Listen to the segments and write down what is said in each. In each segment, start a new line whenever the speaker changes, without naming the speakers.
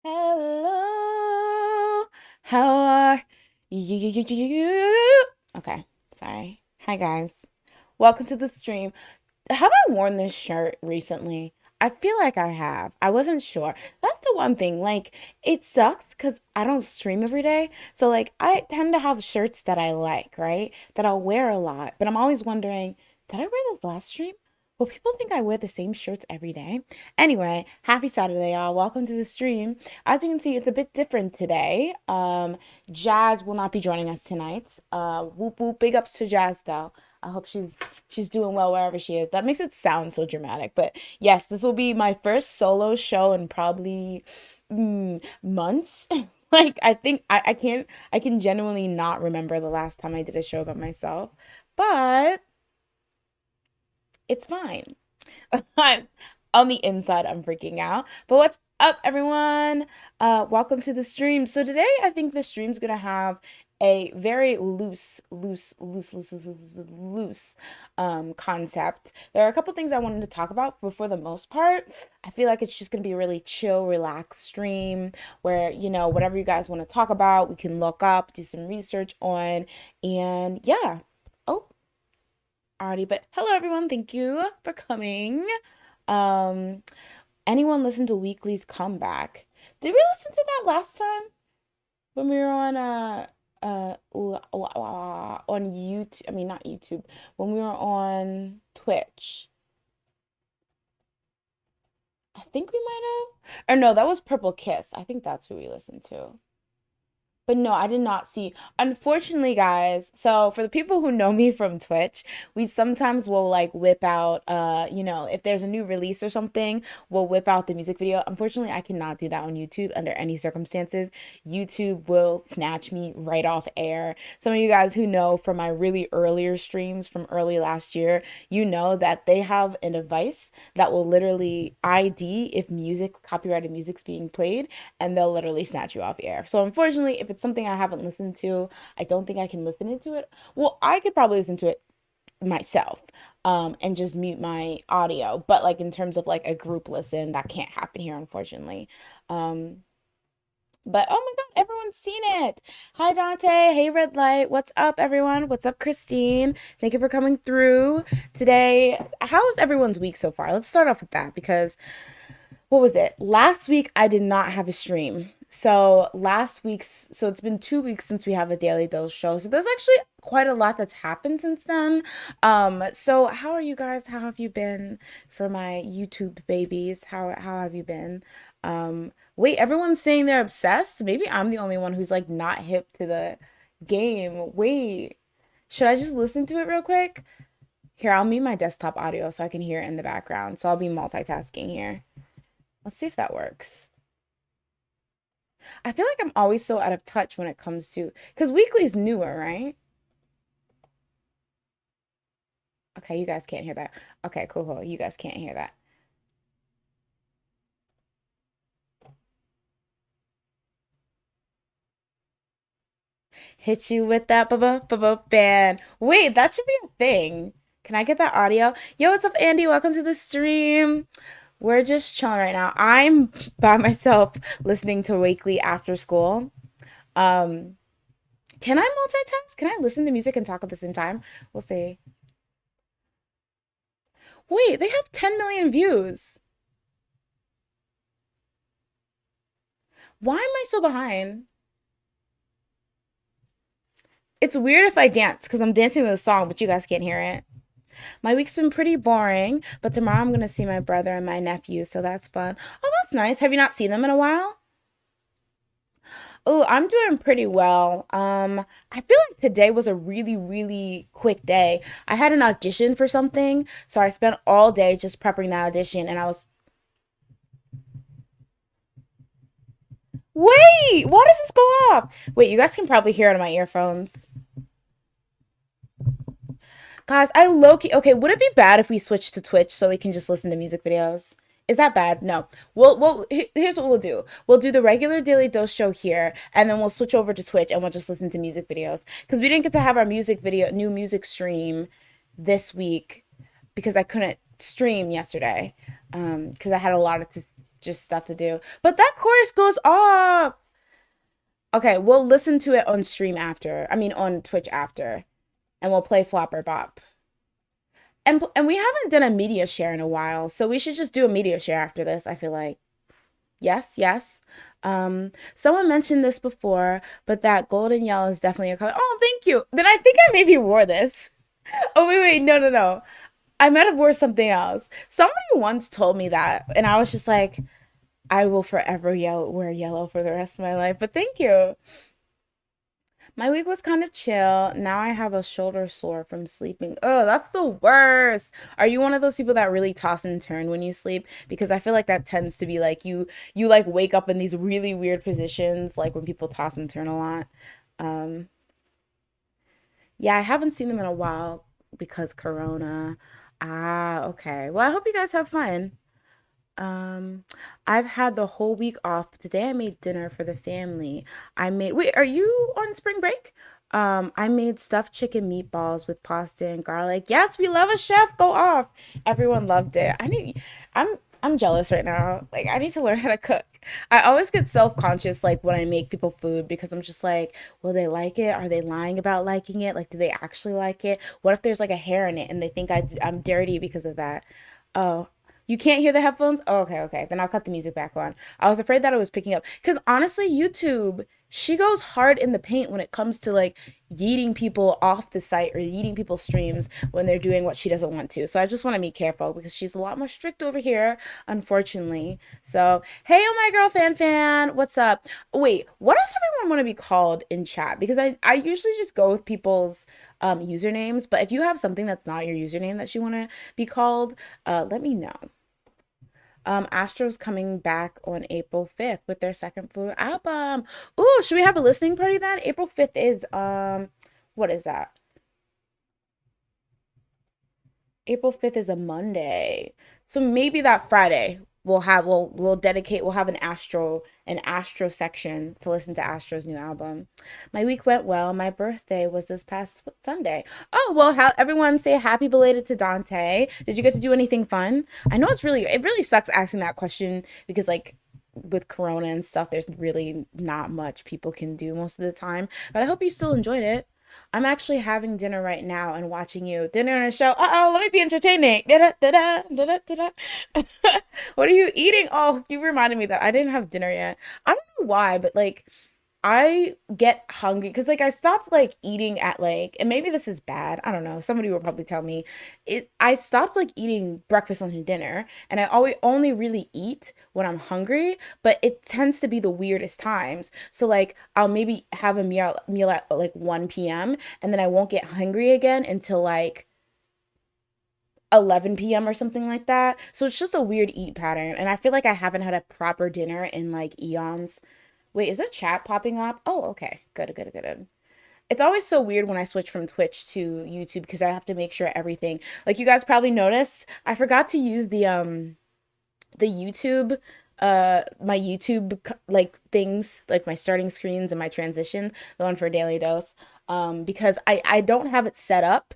Hello, how are you? Okay, sorry. Hi, guys. Welcome to the stream. Have I worn this shirt recently? I feel like I have. I wasn't sure. That's the one thing. Like, it sucks because I don't stream every day. So, like, I tend to have shirts that I like, right? That I'll wear a lot. But I'm always wondering, did I wear the last stream? Will people think I wear the same shirts every day? Anyway, happy Saturday, y'all. Welcome to the stream. As you can see, it's a bit different today. Jazz will not be joining us tonight. Whoop whoop. Big ups to Jazz though. I hope she's doing well wherever she is. That makes it sound so dramatic, but yes, this will be my first solo show in probably months. Like I can genuinely not remember the last time I did a show by myself, but it's fine. I'm on the inside, I'm freaking out. But what's up, everyone? Welcome to the stream. So today, I think the stream's gonna have a very loose concept. There are a couple things I wanted to talk about, but for the most part, I feel like it's just gonna be a really chill, relaxed stream where, whatever you guys want to talk about, we can look up, do some research on, and yeah. Oh, alrighty, but hello everyone, thank you for coming. Um, anyone listen to Weekly's comeback? Did we listen to that last time when we were on on YouTube? I mean, not YouTube. When we were on Twitch, I think we might have. Or no, that was Purple Kiss. I think that's who we listened to. But no, I did not see. Unfortunately, guys, so for the people who know me from Twitch, we sometimes will like whip out if there's a new release or something, we'll whip out the music video. Unfortunately, I cannot do that on YouTube under any circumstances. YouTube will snatch me right off air. Some of you guys who know from my really earlier streams from early last year, you know that they have a device that will literally ID if copyrighted music's being played, and they'll literally snatch you off air. So unfortunately, if it's something I haven't listened to, I don't think I can listen into it. Well, I could probably listen to it myself and just mute my audio. But like in terms of like a group listen, that can't happen here, unfortunately. Um, but oh my God, everyone's seen it. Hi Dante. Hey Red Light. What's up, everyone? What's up, Christine? Thank you for coming through today. How was everyone's week so far? Let's start off with that because what was it? Last week I did not have a stream. So it's been 2 weeks since we have a Daily Dose show. So there's actually quite a lot that's happened since then. So how are you guys? How have you been for my YouTube babies? How have you been? Wait, everyone's saying they're obsessed. Maybe I'm the only one who's like not hip to the game. Wait, should I just listen to it real quick? Here, I'll mute my desktop audio so I can hear it in the background. So I'll be multitasking here. Let's see if that works. I feel like I'm always so out of touch when it comes to, because Weekly is newer, right? Okay, you guys can't hear that. Okay, cool. You guys can't hear that. Hit you with that band. Wait, that should be a thing. Can I get that audio? Yo, what's up, Andy? Welcome to the stream. We're just chilling right now. I'm by myself listening to Wakely after school. Um, can I multitask? Can I listen to music and talk at the same time? We'll see. Wait, they have 10 million views. Why am I so behind? It's weird if I dance because I'm dancing to the song, but you guys can't hear it. My week's been pretty boring, but tomorrow I'm gonna see my brother and my nephew, so that's fun. Oh, that's nice. Have you not seen them in a while? Oh, I'm doing pretty well. I feel like today was a really, really quick day. I had an audition for something, so I spent all day just prepping that audition, and I was, wait, why does this go off? Wait, you guys can probably hear it on my earphones. Guys, I low key. Okay, would it be bad if we switched to Twitch so we can just listen to music videos? Is that bad? No. Here's what we'll do. We'll do the regular Daily Dose show here, and then we'll switch over to Twitch and we'll just listen to music videos. Because we didn't get to have our new music stream this week because I couldn't stream yesterday. Because I had a lot to just stuff to do. But that chorus goes off. Okay, we'll listen to it on stream after. I mean, on Twitch after, and we'll play Flop or Bop. And we haven't done a media share in a while, so we should just do a media share after this. I feel like yes, yes. Someone mentioned this before, but that golden yellow is definitely a color. Oh, thank you. Then I think I maybe wore this. Oh wait, no, no, no. I might have wore something else. Somebody once told me that, and I was just like, I will forever wear yellow for the rest of my life. But thank you. My week was kind of chill. Now I have a shoulder sore from sleeping. Oh, that's the worst. Are you one of those people that really toss and turn when you sleep? Because I feel like that tends to be like you like wake up in these really weird positions, like when people toss and turn a lot. Um, yeah, I haven't seen them in a while because Corona. Ah, okay. Well, I hope you guys have fun. Um, I've had the whole week off, but today I made dinner for the family. Wait, are you on spring break? I made stuffed chicken meatballs with pasta and garlic. Yes, we love a chef. Go off. Everyone loved it. I'm jealous right now. Like I need to learn how to cook. I always get self-conscious like when I make people food because I'm just like, will they like it? Are they lying about liking it? Like, do they actually like it? What if there's like a hair in it and they think I'm dirty because of that? Oh, you can't hear the headphones? Oh, okay, okay. Then I'll cut the music back on. I was afraid that it was picking up. Because honestly, YouTube, she goes hard in the paint when it comes to like yeeting people off the site or yeeting people's streams when they're doing what she doesn't want to. So I just want to be careful because she's a lot more strict over here, unfortunately. So, hey, oh my girl, fan, what's up? Wait, what does everyone want to be called in chat? Because I usually just go with people's usernames, but if you have something that's not your username that you want to be called, let me know. Astro's coming back on April 5th with their second full album. Ooh, should we have a listening party then? April 5th is what is that? April 5th is a Monday. So maybe that Friday we'll dedicate we'll have an Astro section to listen to Astro's new album. My week went well. My birthday was this past Sunday. Oh, well, how everyone say happy belated to Dante. Did you get to do anything fun? I know it really sucks asking that question because like with corona and stuff there's really not much people can do most of the time, but I hope you still enjoyed it. I'm actually having dinner right now and watching you. Dinner and a show. Uh-oh, let me be entertaining. Da-da, da-da, da-da, da. What are you eating? Oh, you reminded me that I didn't have dinner yet. I don't know why, but like I get hungry because like I stopped like eating at like, and maybe this is bad. I don't know. Somebody will probably tell me it. I stopped like eating breakfast, lunch, and dinner, and I always only really eat when I'm hungry. But it tends to be the weirdest times. So like I'll maybe have a meal at like 1 p.m. and then I won't get hungry again until like 11 p.m. or something like that. So it's just a weird eat pattern, and I feel like I haven't had a proper dinner in like eons. Wait, is the chat popping up? Oh, okay. Good, good, good. It's always so weird when I switch from Twitch to YouTube because I have to make sure everything, like you guys probably noticed, I forgot to use the YouTube my YouTube like things, like my starting screens and my transition, the one for Daily Dose, because I don't have it set up.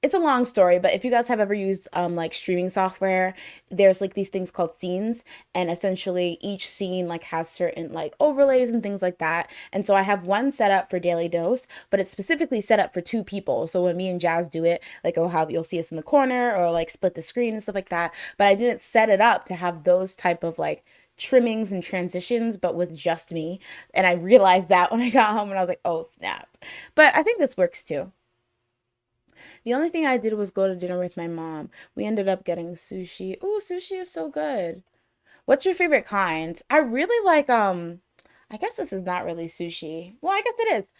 It's a long story, but if you guys have ever used like streaming software, there's like these things called scenes, and essentially each scene like has certain like overlays and things like that. And so I have one set up for Daily Dose, but it's specifically set up for two people. So when me and Jazz do it, like you'll see us in the corner or like split the screen and stuff like that. But I didn't set it up to have those type of like trimmings and transitions, but with just me. And I realized that when I got home and I was like, oh snap. But I think this works too. The only thing I did was go to dinner with my mom. We ended up getting sushi. Ooh, sushi is so good. What's your favorite kind? I really like I guess this is not really sushi. Well, I guess it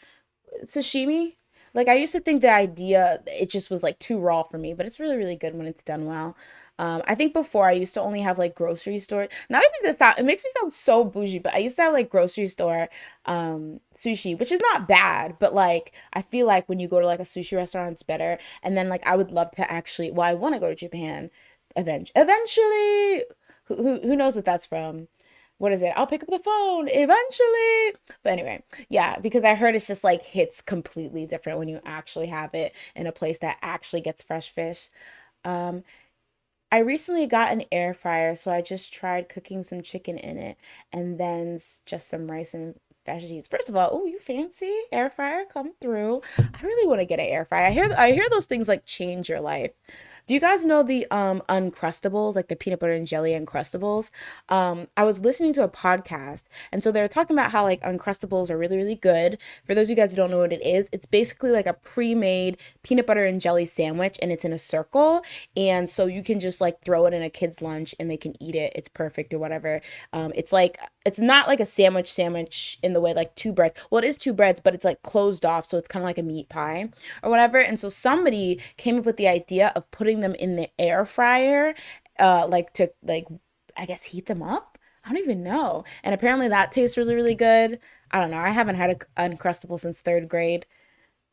is. Sashimi. Like I used to think the idea it just was like too raw for me, but it's really really good when it's done well. I think before I used to only have like grocery store. Not even the thought it makes me sound so bougie, but I used to have like grocery store sushi, which is not bad, but like I feel like when you go to like a sushi restaurant, it's better. And then like I would love to actually, well, I want to go to Japan eventually. Who knows what that's from? What is it? I'll pick up the phone eventually. But anyway, yeah, because I heard it's just like hits completely different when you actually have it in a place that actually gets fresh fish. Um, I recently got an air fryer, so I just tried cooking some chicken in it and then just some rice and veggies. First of all, oh, you fancy air fryer? Come through. I really want to get an air fryer. I hear those things like change your life. Do you guys know the Uncrustables, like the peanut butter and jelly Uncrustables? I was listening to a podcast, and so they were talking about how like Uncrustables are really, really good. For those of you guys who don't know what it is, it's basically like a pre-made peanut butter and jelly sandwich, and it's in a circle, and so you can just like throw it in a kid's lunch, and they can eat it. It's perfect or whatever. It's like it's not like a sandwich in the way like two breads. Well, it is two breads, but it's like closed off, so it's kind of like a meat pie or whatever. And so somebody came up with the idea of putting them in the air fryer, like to like I guess heat them up. I don't even know. And apparently that tastes really, really good. I don't know. I haven't had a Uncrustable since third grade.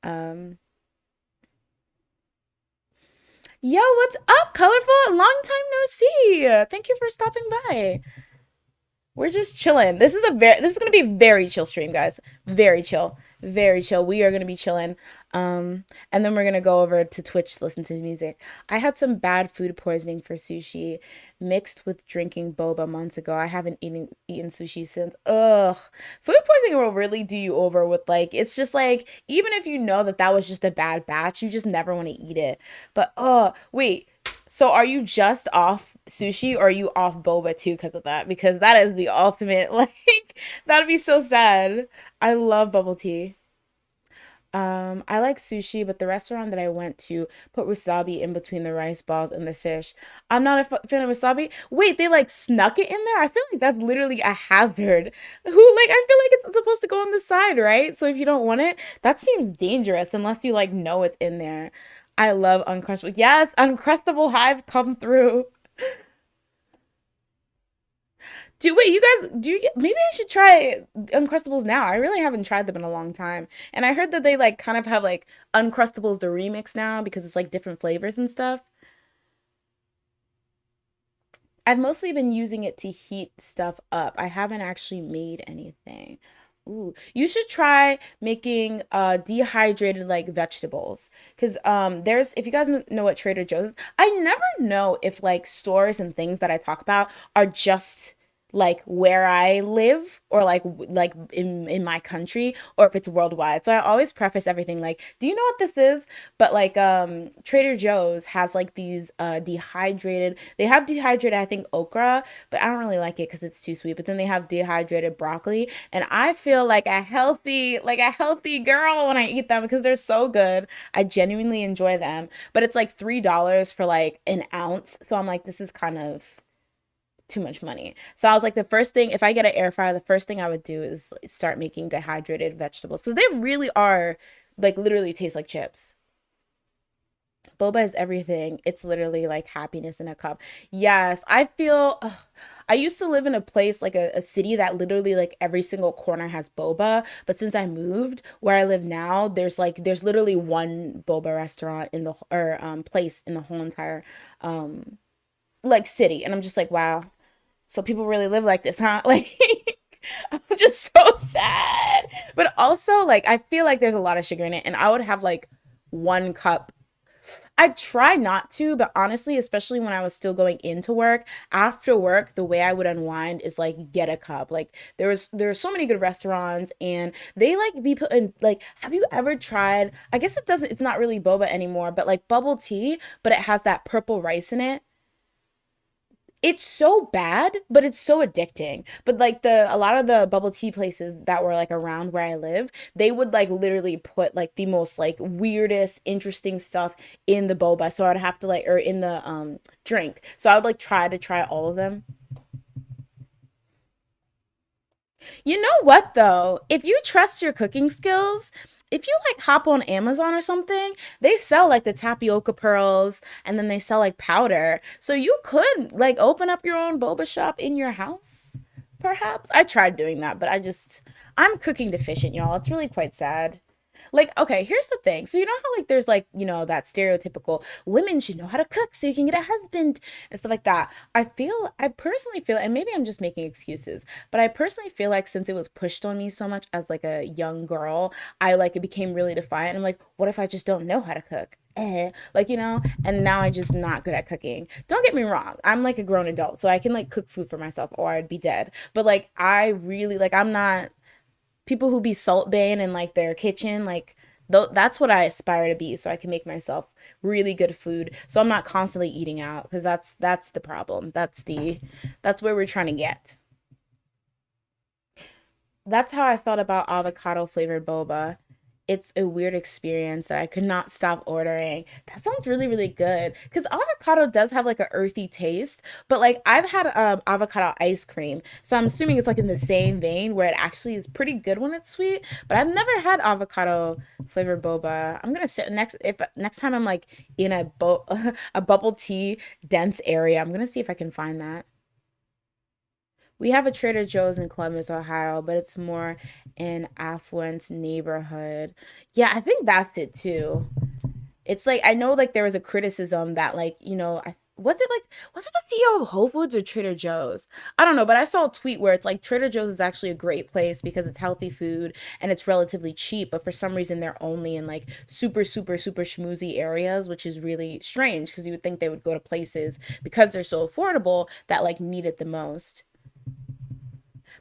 Um, Yo, what's up, colorful? Long time no see. Thank you for stopping by. We're just chilling. This is gonna be a very chill stream, guys. Very chill. Very chill. We are gonna be chilling. And then we're gonna go over to Twitch to listen to music. I had some bad food poisoning for sushi mixed with drinking boba months ago. I haven't eaten sushi since. Ugh. Food poisoning will really do you over with like it's just like even if you know that that was just a bad batch, you just never want to eat it. But oh, wait. So are you just off sushi or are you off boba too because of that? Because that is the ultimate like that'd be so sad. I love bubble tea. I like sushi, but the restaurant that I went to put wasabi in between the rice balls and the fish. I'm not a fan of wasabi. Wait, they like snuck it in there? I feel like that's literally a hazard. I feel like it's supposed to go on the side, right? So if you don't want it, that seems dangerous unless you like know it's in there. I love Uncrustable. Yes, Uncrustable Hive come through. Wait, you guys, maybe I should try Uncrustables now. I really haven't tried them in a long time. And I heard that they like kind of have like Uncrustables the remix now because it's like different flavors and stuff. I've mostly been using it to heat stuff up. I haven't actually made anything. Ooh, you should try making dehydrated like vegetables. Cause there's if you guys know what Trader Joe's is, I never know if like stores and things that I talk about are just like where I live or like in my country or if it's worldwide. So I always preface everything like, do you know what this is? But like Trader Joe's has like these dehydrated they have dehydrated I think okra, but I don't really like it because it's too sweet. But then they have dehydrated broccoli and I feel like a healthy girl when I eat them because they're so good. I genuinely enjoy them. But it's like $3 for like an ounce. So I'm like, this is kind of too much money. So I was like, the first thing, if I get an air fryer, the first thing I would do is start making dehydrated vegetables because they really are like literally taste like chips. Boba is everything. It's literally like happiness in a cup. Yes, I feel. Ugh, I used to live in a place like a city that literally like every single corner has boba. But since I moved where I live now, there's literally one boba restaurant in the or place in the whole entire like city, and I'm just like, wow. So people really live like this, huh? Like I'm just so sad. But also like I feel like there's a lot of sugar in it and I would have like one cup. I try not to, but honestly, especially when I was still going into work, after work, the way I would unwind is like get a cup. Like there's so many good restaurants and they like be put in like have you ever tried I guess it's not really boba anymore, but like bubble tea, but it has that purple rice in it. It's so bad, but it's so addicting. But like the a lot of the bubble tea places that were like around where I live, they would like literally put like the most like weirdest, interesting stuff in the boba. So I'd have to like or in the drink. So I would like try all of them. You know what though? If you trust your cooking skills, if you like hop on Amazon or something, they sell like the tapioca pearls and then they sell like powder. So you could like open up your own boba shop in your house, perhaps. I tried doing that, but I'm cooking deficient, y'all. It's really quite sad. Like, okay, here's the thing. So you know how like there's like, that stereotypical women should know how to cook so you can get a husband and stuff like that. I personally feel, and maybe I'm just making excuses, but I personally feel like since it was pushed on me so much as like a young girl, I like it became really defiant. I'm like, what if I just don't know how to cook? like, and now I just not good at cooking. Don't get me wrong. I'm like a grown adult, so I can like cook food for myself or I'd be dead. But like I really like I'm not people who be salt baying in like their kitchen, like that's what I aspire to be so I can make myself really good food. So I'm not constantly eating out because that's the problem. That's where we're trying to get. That's how I felt about avocado flavored boba. It's a weird experience that I could not stop ordering. That sounds really, really good. Because avocado does have like a earthy taste, but like I've had avocado ice cream, so I'm assuming it's like in the same vein where it actually is pretty good when it's sweet. But I've never had avocado flavored boba. I'm gonna sit next time I'm like in a bubble tea dense area. I'm gonna see if I can find that. We have a Trader Joe's in Columbus, Ohio, but it's more an affluent neighborhood. Yeah, I think that's it too. It's like I know like there was a criticism that like, was it the CEO of Whole Foods or Trader Joe's? I don't know, but I saw a tweet where it's like Trader Joe's is actually a great place because it's healthy food and it's relatively cheap, but for some reason they're only in like super super super schmoozy areas, which is really strange because you would think they would go to places because they're so affordable that like need it the most.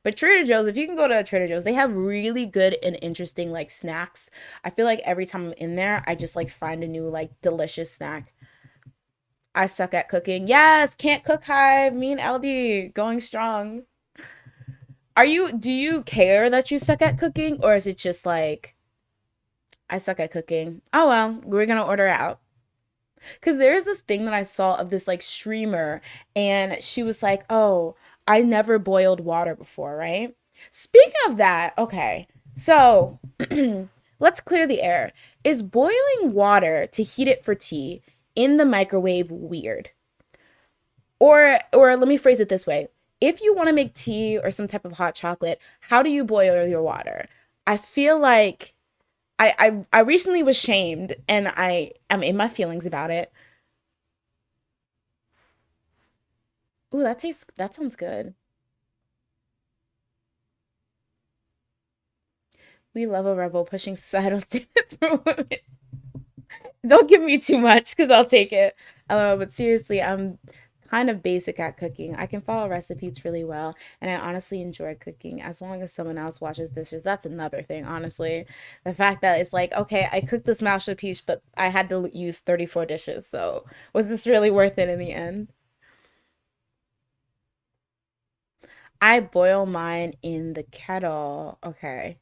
But Trader Joe's, if you can go to Trader Joe's, they have really good and interesting like snacks. I feel like every time I'm in there, I just like find a new like delicious snack. I suck at cooking. Yes, can't cook hive. Me and LD going strong. Do you care that you suck at cooking or is it just like I suck at cooking? Oh well, we're gonna order out. Because there is this thing that I saw of this like streamer, and she was like, "Oh, I never boiled water before, right?" Speaking of that, okay, so let's clear the air. Is boiling water to heat it for tea in the microwave weird? Or let me phrase it this way. If you want to make tea or some type of hot chocolate, how do you boil your water? I feel like I recently was shamed and I'm in my feelings about it. Ooh, that sounds good. We love a rebel pushing societal standards for women. Don't give me too much because I'll take it. But seriously, I'm kind of basic at cooking. I can follow recipes really well, and I honestly enjoy cooking as long as someone else washes dishes. That's another thing, honestly. The fact that it's like, okay, I cooked this masterpiece, but I had to use 34 dishes. So was this really worth it in the end? I boil mine in the kettle. Okay.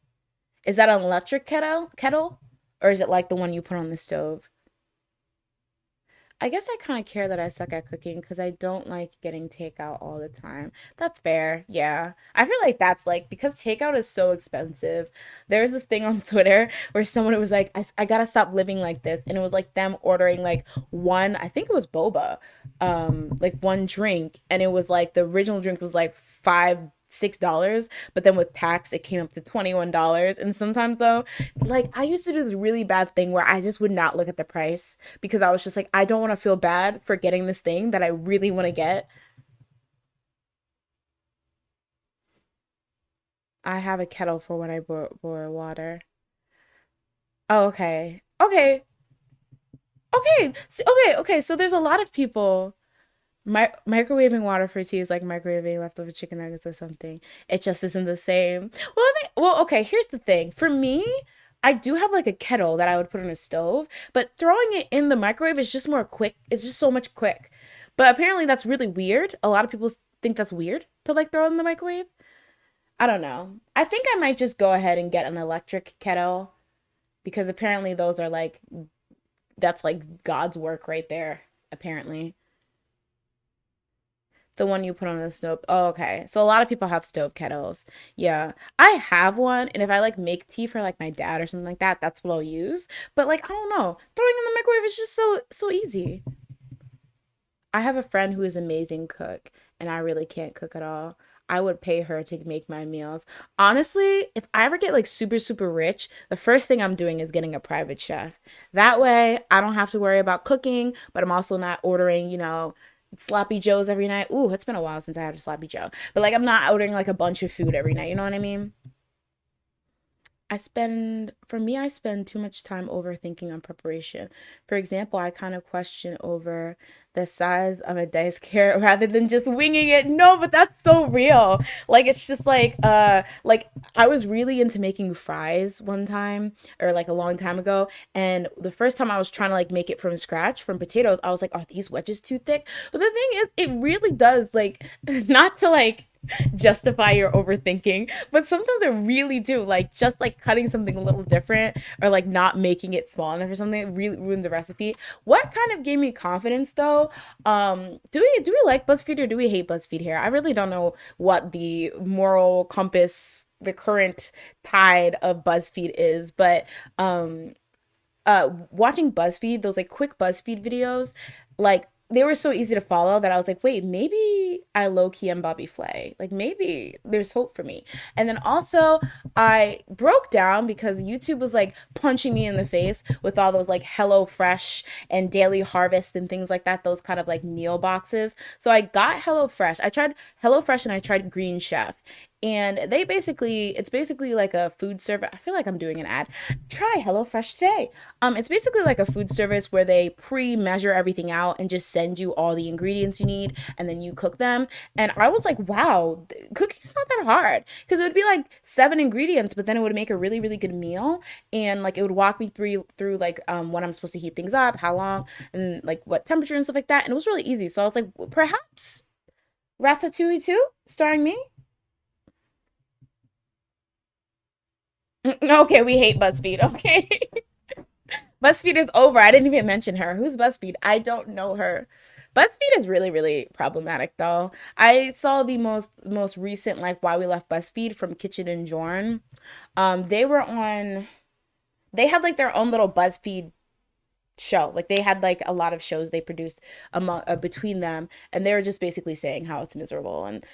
Is that an electric kettle? Or is it like the one you put on the stove? I guess I kind of care that I suck at cooking because I don't like getting takeout all the time. That's fair. Yeah. I feel like that's like because takeout is so expensive. There's this thing on Twitter where someone was like, I gotta stop living like this. And it was like them ordering like one, I think it was boba, like one drink. And it was like the original drink was like $6, but then with tax it came up to $21. And sometimes though, like I used to do this really bad thing where I just would not look at the price because I was just like, I don't want to feel bad for getting this thing that I really want to get. I have a kettle for when I boil water. Oh, okay. Okay. Okay. Okay. So there's a lot of people. Microwaving water for tea is like microwaving leftover chicken nuggets or something. It just isn't the same. Well, okay, here's the thing. For me, I do have like a kettle that I would put on a stove, but throwing it in the microwave is just more quick. It's just so much quick. But apparently that's really weird. A lot of people think that's weird to like throw in the microwave. I don't know. I think I might just go ahead and get an electric kettle because apparently those are like that's like God's work right there, apparently. The one you put on the stove. Oh, okay. So a lot of people have stove kettles. Yeah. I have one, and if I like make tea for like my dad or something like that, that's what I'll use. But like, I don't know. Throwing in the microwave is just so easy. I have a friend who is an amazing cook, and I really can't cook at all. I would pay her to make my meals. Honestly, if I ever get like super, super rich, the first thing I'm doing is getting a private chef. That way, I don't have to worry about cooking, but I'm also not ordering, sloppy joes every night. Ooh, it's been a while since I had a sloppy joe. But like I'm not ordering like a bunch of food every night, you know what I mean? I spend too much time overthinking on preparation. For example, I kind of question over the size of a diced carrot rather than just winging it. No, but that's so real. Like it's just like I was really into making fries one time or like a long time ago, and the first time I was trying to like make it from scratch from potatoes, I was like, "Are these wedges too thick?" But the thing is, it really does like not to like justify your overthinking, but sometimes I really do. Like just like cutting something a little different or like not making it small enough or something, it really ruins the recipe. What kind of gave me confidence though? Do we like BuzzFeed or do we hate BuzzFeed here? I really don't know what the moral compass, the current tide of BuzzFeed is, but watching BuzzFeed, those like quick BuzzFeed videos, like they were so easy to follow that I was like, wait, maybe I low key am Bobby Flay. Like maybe there's hope for me. And then also I broke down because YouTube was like punching me in the face with all those like Hello Fresh and Daily Harvest and things like that, those kind of like meal boxes. So I got Hello Fresh. I tried Hello Fresh and I tried Green Chef. And it's basically like a food service. I feel like I'm doing an ad. Try HelloFresh today. It's basically like a food service where they pre-measure everything out and just send you all the ingredients you need, and then you cook them. And I was like, wow, cooking's not that hard because it would be like seven ingredients, but then it would make a really, really good meal, and like it would walk me through like when I'm supposed to heat things up, how long, and like what temperature and stuff like that. And it was really easy. So I was like, perhaps Ratatouille 2, starring me. Okay, we hate BuzzFeed. Okay. BuzzFeed is over. I didn't even mention her. Who's BuzzFeed? I don't know her. BuzzFeed is really, really problematic though. I saw the most recent like why we left BuzzFeed from Kitchen and Jorn. They were on they had like their own little BuzzFeed show. Like they had like a lot of shows they produced between them, and they were just basically saying how it's miserable and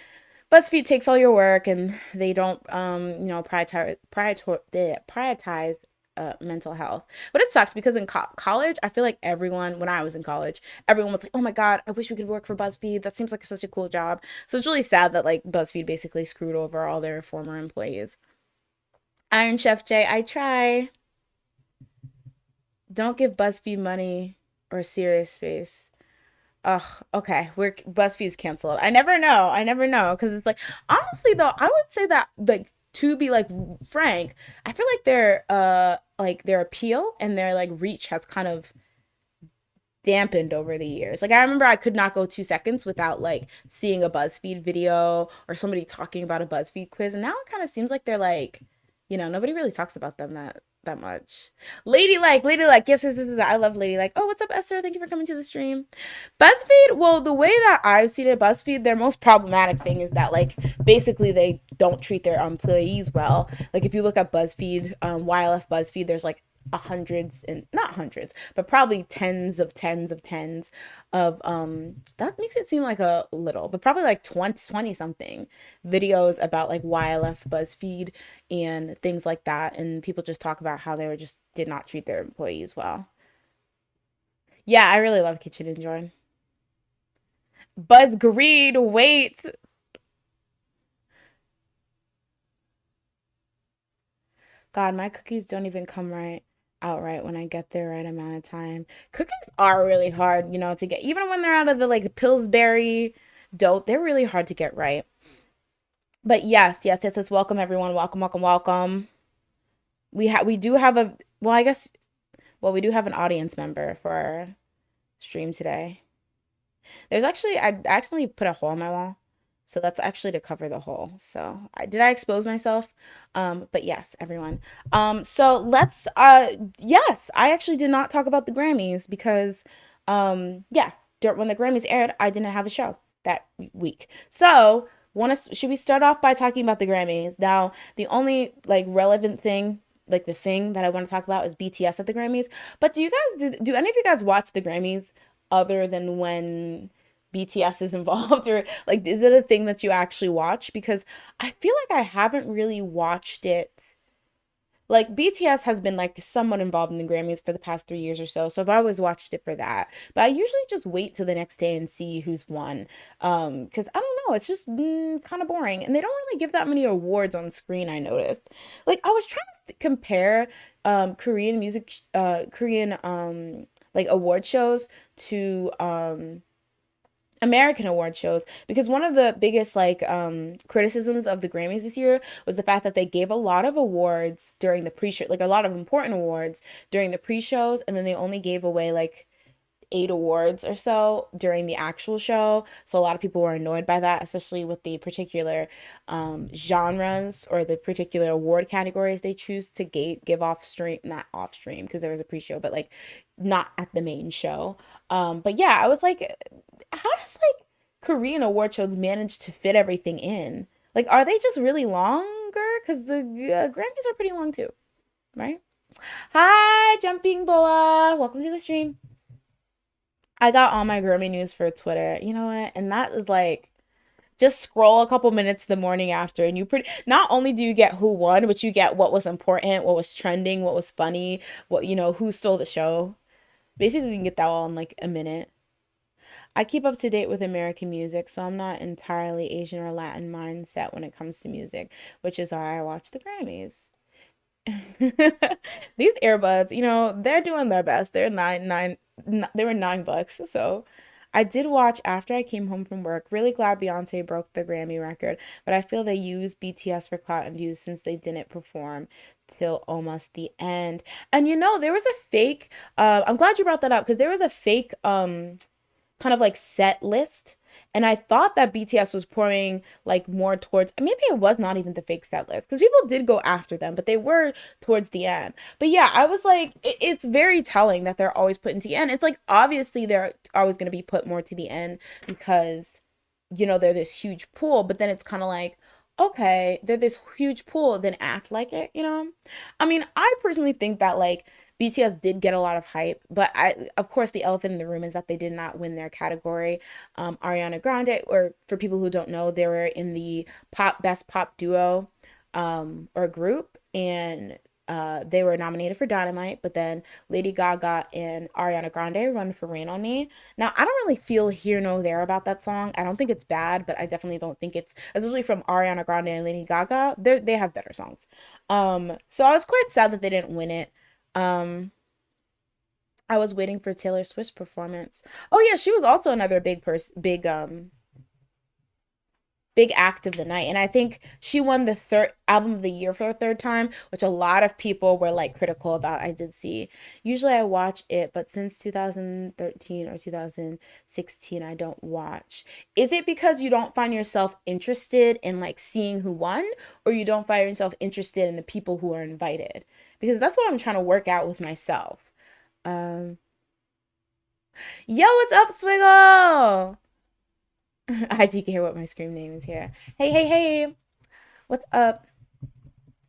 BuzzFeed takes all your work and they don't, prioritize mental health. But it sucks because in college, I feel like everyone, when I was in college, everyone was like, oh my God, I wish we could work for BuzzFeed. That seems like such a cool job. So it's really sad that like BuzzFeed basically screwed over all their former employees. Iron Chef J, I try. Don't give BuzzFeed money or serious space. Ugh, okay. We're BuzzFeed's canceled. I never know. I never know. Because it's like, honestly, though, I would say that, like, to be like frank, I feel like their appeal and their like reach has kind of dampened over the years. Like I remember I could not go 2 seconds without like seeing a BuzzFeed video or somebody talking about a BuzzFeed quiz. And now it kind of seems like they're like, nobody really talks about them that much. Ladylike, yes, yes, yes, yes, I love Ladylike. Oh, what's up, Esther? Thank you for coming to the stream. BuzzFeed, well, the way that I've seen it, BuzzFeed, their most problematic thing is that like basically they don't treat their employees well. Like if you look at BuzzFeed, YLF BuzzFeed, there's like hundreds and not hundreds, but probably tens of that makes it seem like a little, but probably like 20 something videos about like YLF BuzzFeed and things like that. And people just talk about how they were just did not treat their employees well. Yeah, I really love Kitchen and Join. Buzz Greed, wait. God, my cookies don't even come right out right when I get the right amount of time. Cookies are really hard, to get. Even when they're out of the like Pillsbury dough, they're really hard to get right. But yes, yes, yes, yes. Welcome everyone. Welcome, welcome, welcome. We do have a well, I guess we do have an audience member for our stream today. I actually put a hole in my wall. So that's actually to cover the hole. So I expose myself? But yes, everyone. So yes, I actually did not talk about the Grammys because, yeah, when the Grammys aired, I didn't have a show that week. So should we start off by talking about the Grammys? Now, the only like relevant thing, like the thing that I want to talk about is BTS at the Grammys. But do any of you guys watch the Grammys other than when BTS is involved, or like is it a thing that you actually watch? Because I feel like I haven't really watched it. Like BTS has been like somewhat involved in the Grammys for the past 3 years or so, so I've always watched it for that. But I usually just wait till the next day and see who's won, because I don't know, it's just kind of boring, and they don't really give that many awards on screen. I noticed. Like I was trying to compare Korean music, Korean like award shows to American award shows, because one of the biggest like criticisms of the Grammys this year was the fact that they gave a lot of awards during the pre-show, like a lot of important awards during the pre-shows, and then they only gave away like 8 awards or so during the actual show. So a lot of people were annoyed by that, especially with the particular genres or the particular award categories they choose to give off stream, not off stream because there was a pre-show, but like not at the main show. But yeah, I was like, how does like Korean award shows manage to fit everything in? Like, are they just really longer? Because the Grammys are pretty long too, right? Hi, Jumping Boa. Welcome to the stream. I got all my Grammy news for Twitter. You know what? And that is like, just scroll a couple minutes the morning after, and you pretty not only do you get who won, but you get what was important, what was trending, what was funny, what who stole the show. Basically, you can get that all in like a minute. I keep up to date with American music, so I'm not entirely Asian or Latin mindset when it comes to music, which is why I watch the Grammys. These earbuds, they're doing their best. They were $9, so I did watch after I came home from work. Really glad Beyonce broke the Grammy record, but I feel they used BTS for clout and views since they didn't perform till almost the end. And there was a fake, I'm glad you brought that up because there was a fake kind of like set list. And I thought that BTS was pouring like more towards, maybe it was not even the fake set list because people did go after them, but they were towards the end. But yeah, I was like, it's very telling that they're always put into the end. It's like, obviously they're always going to be put more to the end because, they're this huge pool, but then it's kind of like, okay, they're this huge pool, then act like it. I mean, I personally think that like BTS did get a lot of hype, but of course, the elephant in the room is that they did not win their category. Ariana Grande, or for people who don't know, they were in the best pop duo, or group, and they were nominated for Dynamite, but then Lady Gaga and Ariana Grande run for Rain on Me. Now, I don't really feel here nor there about that song. I don't think it's bad, but I definitely don't think it's, especially from Ariana Grande and Lady Gaga, they have better songs. So I was quite sad that they didn't win it. Um, I was waiting for Taylor Swift's performance. Oh yeah, she was also another big act of the night. And I think she won the third album of the year for the third time, which a lot of people were like critical about. I did see. Usually I watch it, but since 2013 or 2016, I don't watch. Is it because you don't find yourself interested in like seeing who won, or you don't find yourself interested in the people who are invited? Because that's what I'm trying to work out with myself. Um, Yo, what's up, Swiggle? I do care what my scream name is here. Hey, hey, hey. What's up?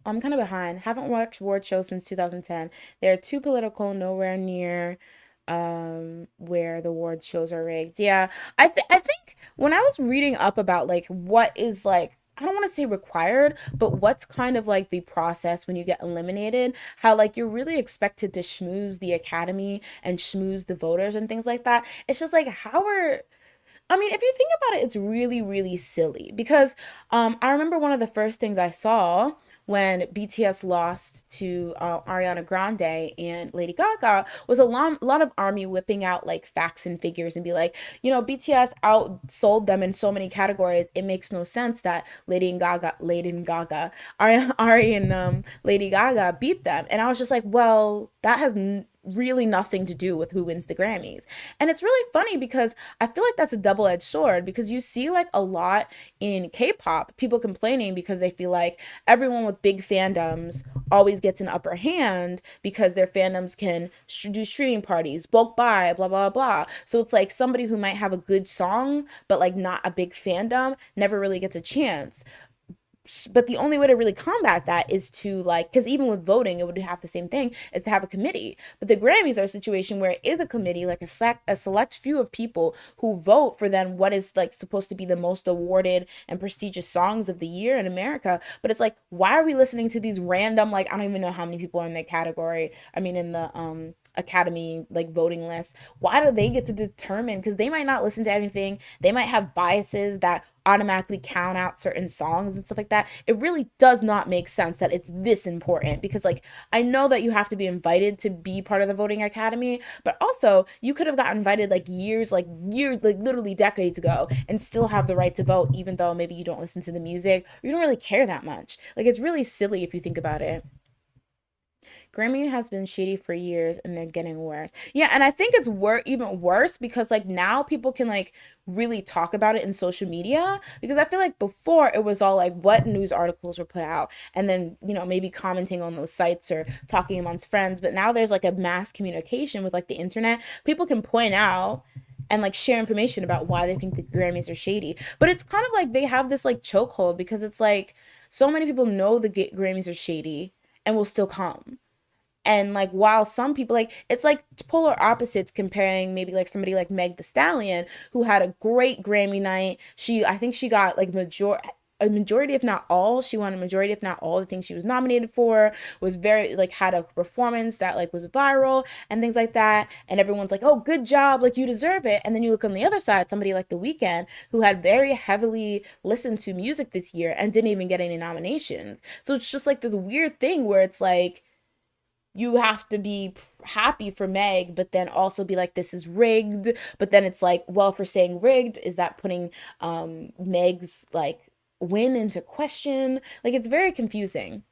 I'm kind of behind. Haven't watched award shows since 2010. They're too political, nowhere near where the award shows are rigged. Yeah. I think when I was reading up about like what is like, I don't want to say required, but what's kind of like the process when you get eliminated, how like you're really expected to schmooze the academy and schmooze the voters and things like that. It's just like, I mean, if you think about it, it's really, really silly because I remember one of the first things I saw when BTS lost to Ariana Grande and Lady Gaga was a lot of ARMY whipping out like facts and figures and be like, BTS outsold them in so many categories. It makes no sense that Ari and Lady Gaga beat them. And I was just like, well, that has really nothing to do with who wins the Grammys. And it's really funny because I feel like that's a double-edged sword because you see like a lot in K-pop people complaining because they feel like everyone with big fandoms always gets an upper hand because their fandoms can do streaming parties, bulk buy, blah blah blah. So it's like somebody who might have a good song but like not a big fandom never really gets a chance. But the only way to really combat that is to like, because even with voting it would have the same thing, is to have a committee. But the Grammys are a situation where it is a committee, like a select few of people who vote for then what is like supposed to be the most awarded and prestigious songs of the year in America. But it's like, why are we listening to these random, like, I don't even know how many people are in that category, I mean in the Academy like voting list, why do they get to determine? Because they might not listen to everything, they might have biases that automatically count out certain songs and stuff like that. It really does not make sense that it's this important, because like I know that you have to be invited to be part of the voting academy, but also you could have got invited like years, like literally decades ago, and still have the right to vote, even though maybe you don't listen to the music or you don't really care that much. Like it's really silly if you think about it. Grammy has been shady for years and they're getting worse. Yeah, and I think it's even worse because like now people can like really talk about it in social media, because I feel like before it was all like what news articles were put out and then, maybe commenting on those sites or talking amongst friends, but now there's like a mass communication with like the internet. People can point out and like share information about why they think the Grammys are shady. But it's kind of like they have this like chokehold, because it's like so many people know the Grammys are shady and will still come. And like while some people, like it's like polar opposites, comparing maybe like somebody like Meg the Stallion, who had a great Grammy night. I think she got like a majority if not all, she won a majority if not all the things she was nominated for, was very like had a performance that like was viral and things like that, and everyone's like, oh, good job, like you deserve it. And then you look on the other side, somebody like The Weeknd, who had very heavily listened to music this year and didn't even get any nominations. So it's just like this weird thing where it's like you have to be happy for Meg, but then also be like, this is rigged. But then it's like, well, for saying rigged, is that putting Meg's like win into question? Like, it's very confusing.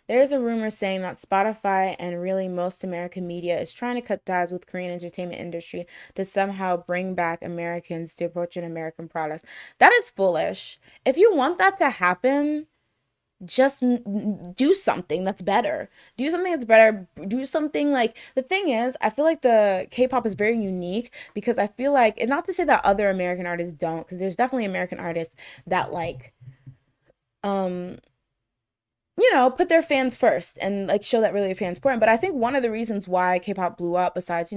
There's a rumor saying that Spotify and really most American media is trying to cut ties with Korean entertainment industry to somehow bring back Americans to approaching American products. That is foolish. If you want that to happen, just do something that's better. Do something that's better. Do something like, the thing is, I feel like the K-pop is very unique, because I feel like, and not to say that other American artists don't, because there's definitely American artists that like um put their fans first and like show that really a fan's important. But I think one of the reasons why K-pop blew up, besides,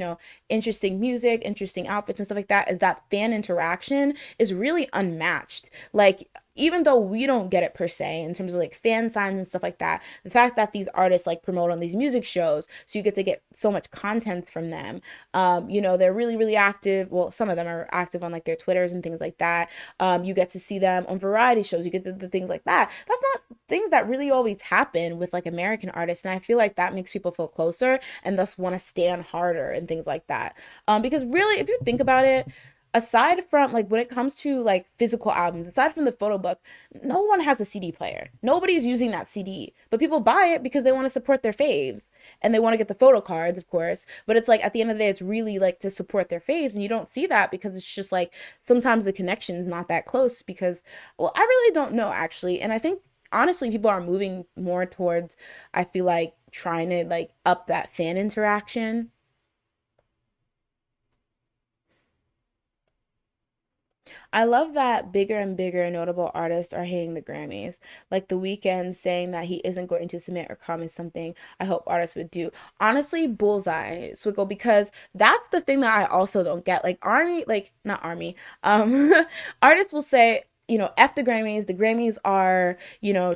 interesting music, interesting outfits and stuff like that, is that fan interaction is really unmatched. Like, even though we don't get it per se in terms of like fan signs and stuff like that, the fact that these artists like promote on these music shows, so you get to get so much content from them. They're really, really active. Well, some of them are active on like their Twitters and things like that. You get to see them on variety shows. You get the things like that. That's not things that really always happen with like American artists. And I feel like that makes people feel closer and thus want to stand harder and things like that. Because really, if you think about it, aside from like when it comes to like physical albums, aside from the photo book, no one has a CD player. Nobody's using that CD, but people buy it because they want to support their faves and they want to get the photo cards, of course. But it's like at the end of the day, it's really like to support their faves, and you don't see that because it's just like sometimes the connection is not that close, because, well, I really don't know actually. And I think honestly people are moving more towards, I feel like, trying to like up that fan interaction. I love that bigger and bigger notable artists are hitting the Grammys. Like The Weeknd saying that he isn't going to submit or comment something I hope artists would do. Honestly, bullseye, Swiggle, because that's the thing that I also don't get. Like Army, like not Army, artists will say, F the Grammys. The Grammys are,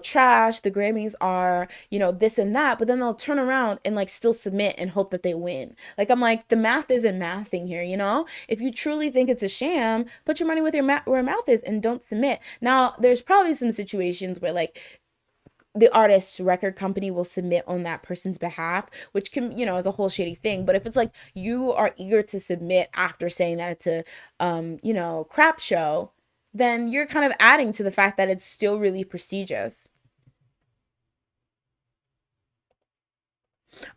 trash. The Grammys are, this and that. But then they'll turn around and like still submit and hope that they win. Like, I'm like, the math isn't mathing here, If you truly think it's a sham, put your money with where your mouth is and don't submit. Now, there's probably some situations where like the artist's record company will submit on that person's behalf, which can, is a whole shady thing. But if it's like you are eager to submit after saying that it's a, crap show, then you're kind of adding to the fact that it's still really prestigious.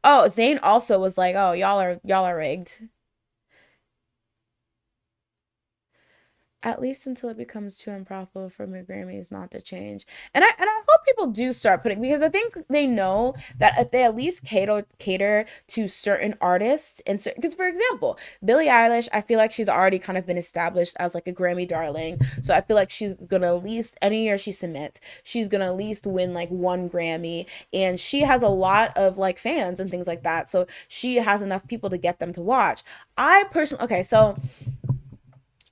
Oh, Zayn also was like, "Oh, y'all are rigged." At least until it becomes too unprofitable for the Grammys not to change. And I hope people do start putting, because I think they know that if they at least cater to certain artists, and because for example, Billie Eilish, I feel like she's already kind of been established as like a Grammy darling. So I feel like she's gonna at least, any year she submits, she's gonna at least win like one Grammy, and she has a lot of like fans and things like that. So she has enough people to get them to watch. I personally, okay, so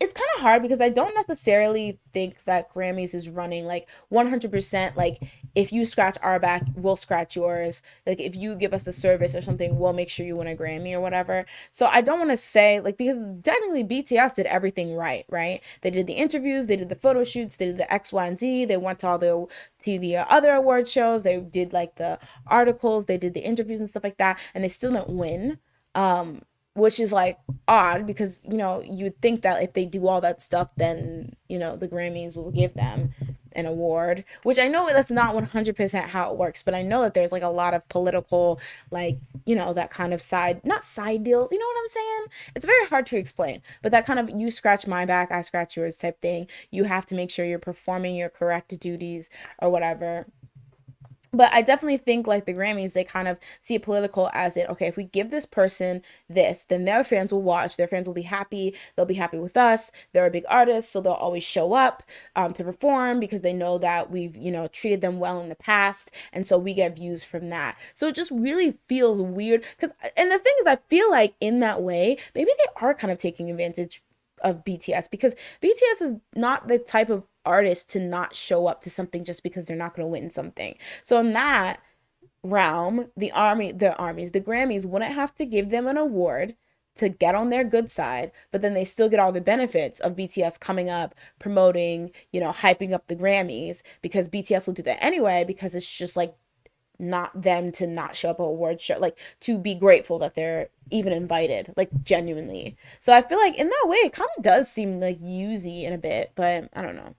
it's kind of hard because I don't necessarily think that Grammys is running like 100% like if you scratch our back, we'll scratch yours. Like if you give us a service or something, we'll make sure you win a Grammy or whatever. So I don't want to say like because technically BTS did everything right, right? They did the interviews, they did the photo shoots, they did the X, Y, and Z. They went to the other award shows. They did like the articles, they did the interviews and stuff like that, and they still didn't win. Um, which is like odd because you would think that if they do all that stuff then the Grammys will give them an award, which I know that's not 100% how it works, but I know that there's like a lot of political like that kind of not side deals, you know what I'm saying? It's very hard to explain, but that kind of you scratch my back, I scratch yours type thing. You have to make sure you're performing your correct duties or whatever. But I definitely think like the Grammys, they kind of see it political as it, okay, if we give this person this, then their fans will watch, their fans will be happy, they'll be happy with us, they're a big artist, so they'll always show up to perform because they know that we've treated them well in the past, and so we get views from that. So it just really feels weird because, and the thing is, I feel like in that way maybe they are kind of taking advantage of BTS because BTS is not the type of artist to not show up to something just because they're not going to win something. So in that realm, the Grammys wouldn't have to give them an award to get on their good side, but then they still get all the benefits of BTS coming up, promoting, hyping up the Grammys because BTS will do that anyway because it's just like not them to not show up at a award show, like to be grateful that they're even invited, like genuinely. So I feel like in that way, it kind of does seem like usy in a bit, but I don't know.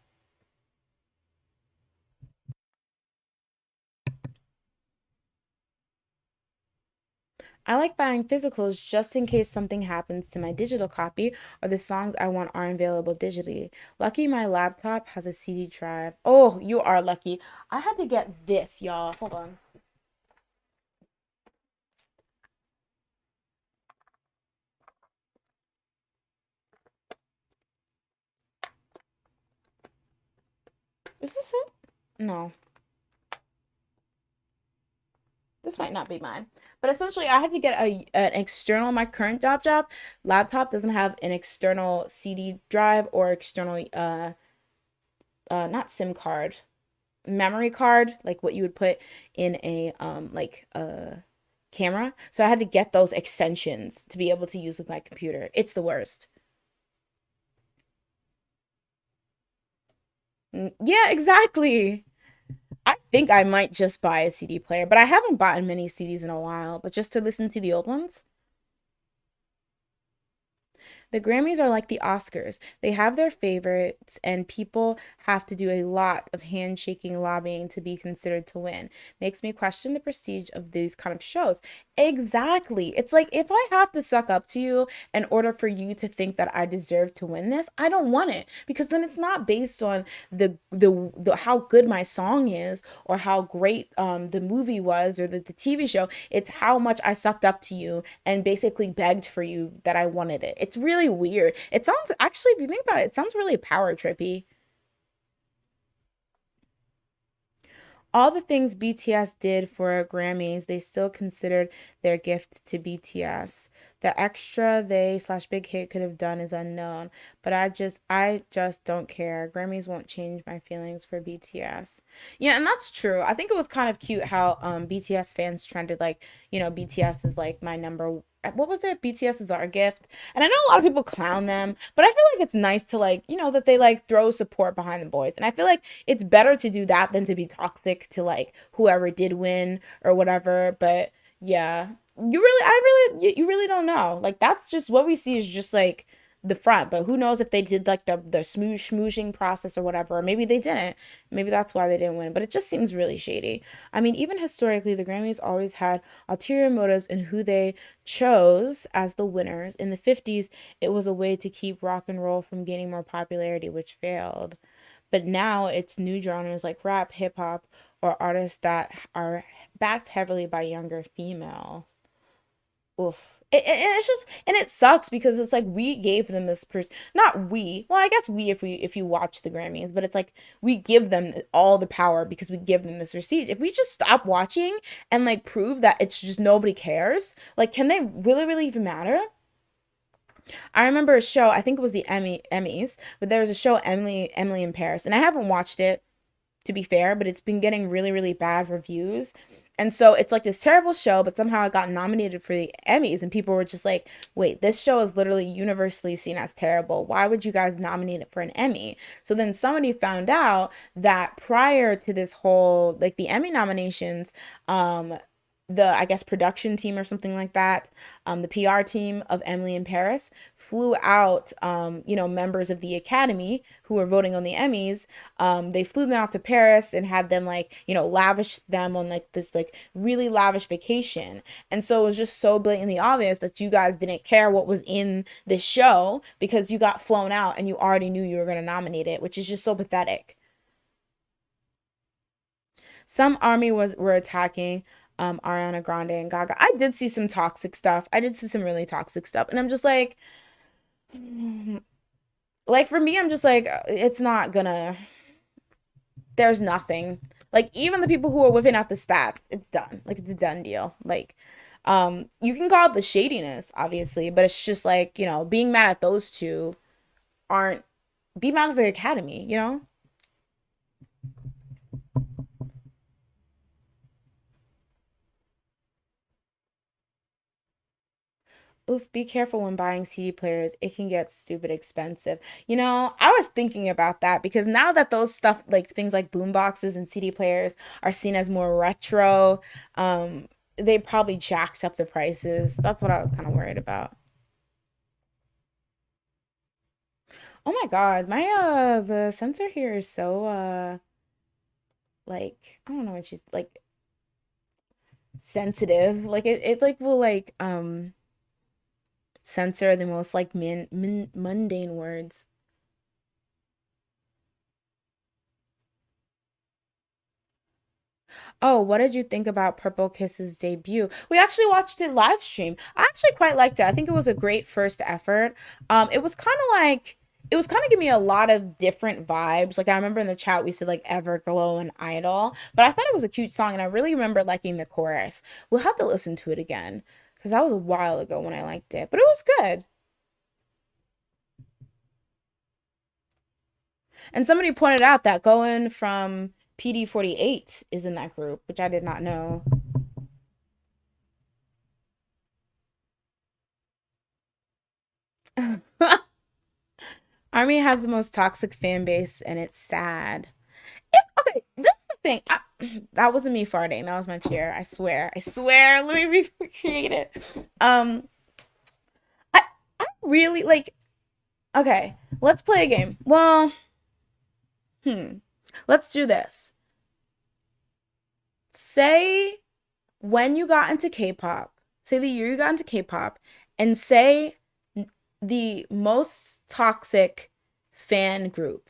I like buying physicals just in case something happens to my digital copy or the songs I want aren't available digitally. Lucky my laptop has a CD drive. Oh, you are lucky. I had to get this, y'all. Hold on. Is this it? No, this might not be mine. But essentially, I had to get an external. My current job laptop doesn't have an external CD drive or external not SIM card, memory card, like what you would put in a like a camera. So I had to get those extensions to be able to use with my computer. It's the worst. Yeah, exactly. I think I might just buy a CD player, but I haven't bought many CDs in a while, but just to listen to the old ones. The Grammys are like the Oscars. They have their favorites, and people have to do a lot of handshaking lobbying to be considered to win. Makes me question the prestige of these kind of shows. Exactly. It's like if I have to suck up to you in order for you to think that I deserve to win this, I don't want it because then it's not based on the how good my song is or how great the movie was or the TV show. It's how much I sucked up to you and basically begged for you that I wanted it. It's really weird. It sounds actually, if you think about it, it sounds really power trippy. All the things BTS did for Grammys, they still considered their gift to BTS. The extra they slash big hit could have done is unknown, but I just don't care. Grammys won't change my feelings for BTS. Yeah, and that's true. I think it was kind of cute how BTS fans trended like, BTS is like my number what was it? BTS is our gift. And I know a lot of people clown them, but I feel like it's nice to like, that they like throw support behind the boys. And I feel like it's better to do that than to be toxic to like whoever did win or whatever. But yeah, you really don't know. Like that's just what we see is just like the front, but who knows if they did like the smooshing process or whatever, or maybe they didn't. Maybe that's why they didn't win. But it just seems really shady. I mean, even historically, the Grammys always had ulterior motives in who they chose as the winners. In the 50s, it was a way to keep rock and roll from gaining more popularity, which failed. But now it's new genres like rap, hip hop, or artists that are backed heavily by younger females. Oof. And it's just and it sucks because it's like we gave them this person, not we, well I guess we if you watch the Grammys, but it's like we give them all the power because we give them this receipt. If we just stop watching and like prove that it's just nobody cares, like can they really even matter? I remember a show, I think it was the Emmys, but there was a show, Emily in Paris, and I haven't watched it, to be fair, but it's been getting really, really bad reviews. And so it's like this terrible show, but somehow it got nominated for the Emmys, and people were just like, wait, this show is literally universally seen as terrible. Why would you guys nominate it for an Emmy? So then somebody found out that prior to this whole, like the Emmy nominations, the I guess production team or something like that, the PR team of Emily in Paris flew out, members of the Academy who were voting on the Emmys. They flew them out to Paris and had them like, lavish them on like this like really lavish vacation. And so it was just so blatantly obvious that you guys didn't care what was in this show because you got flown out and you already knew you were going to nominate it, which is just so pathetic. Some army was were attacking Ariana Grande and Gaga. I did see some toxic stuff. I did see some really toxic stuff. And I'm just like for me, I'm just like, it's not gonna, there's nothing. Like even the people who are whipping out the stats, it's done. Like it's a done deal. Like you can call it the shadiness, obviously, but it's just like, being mad at those two aren't be mad at the academy. Oof, be careful when buying CD players. It can get stupid expensive. I was thinking about that because now that those stuff, like things like boom boxes and CD players, are seen as more retro, they probably jacked up the prices. That's what I was kind of worried about. Oh my God, my the sensor here is so like I don't know what she's like sensitive. Like it like will like censor the most like mundane words. Oh, what did you think about Purple Kiss's debut? We actually watched it live stream. I actually quite liked it. I think it was a great first effort. It was kind of like it was kind of giving me a lot of different vibes. Like I remember in the chat we said like Everglow and Idol, but I thought it was a cute song and I really remember liking the chorus. We'll have to listen to it again because that was a while ago when I liked it, but it was good. And somebody pointed out that going from PD 48 is in that group, which I did not know. Army has the most toxic fan base, and it's sad. Okay, this is the thing. That wasn't me farting. That was my chair. I swear. I swear. Let me recreate it. I I really like. Okay, let's play a game. Well, hmm. Let's do this. Say when you got into K-pop. Say the year you got into K-pop, and say the most toxic fan group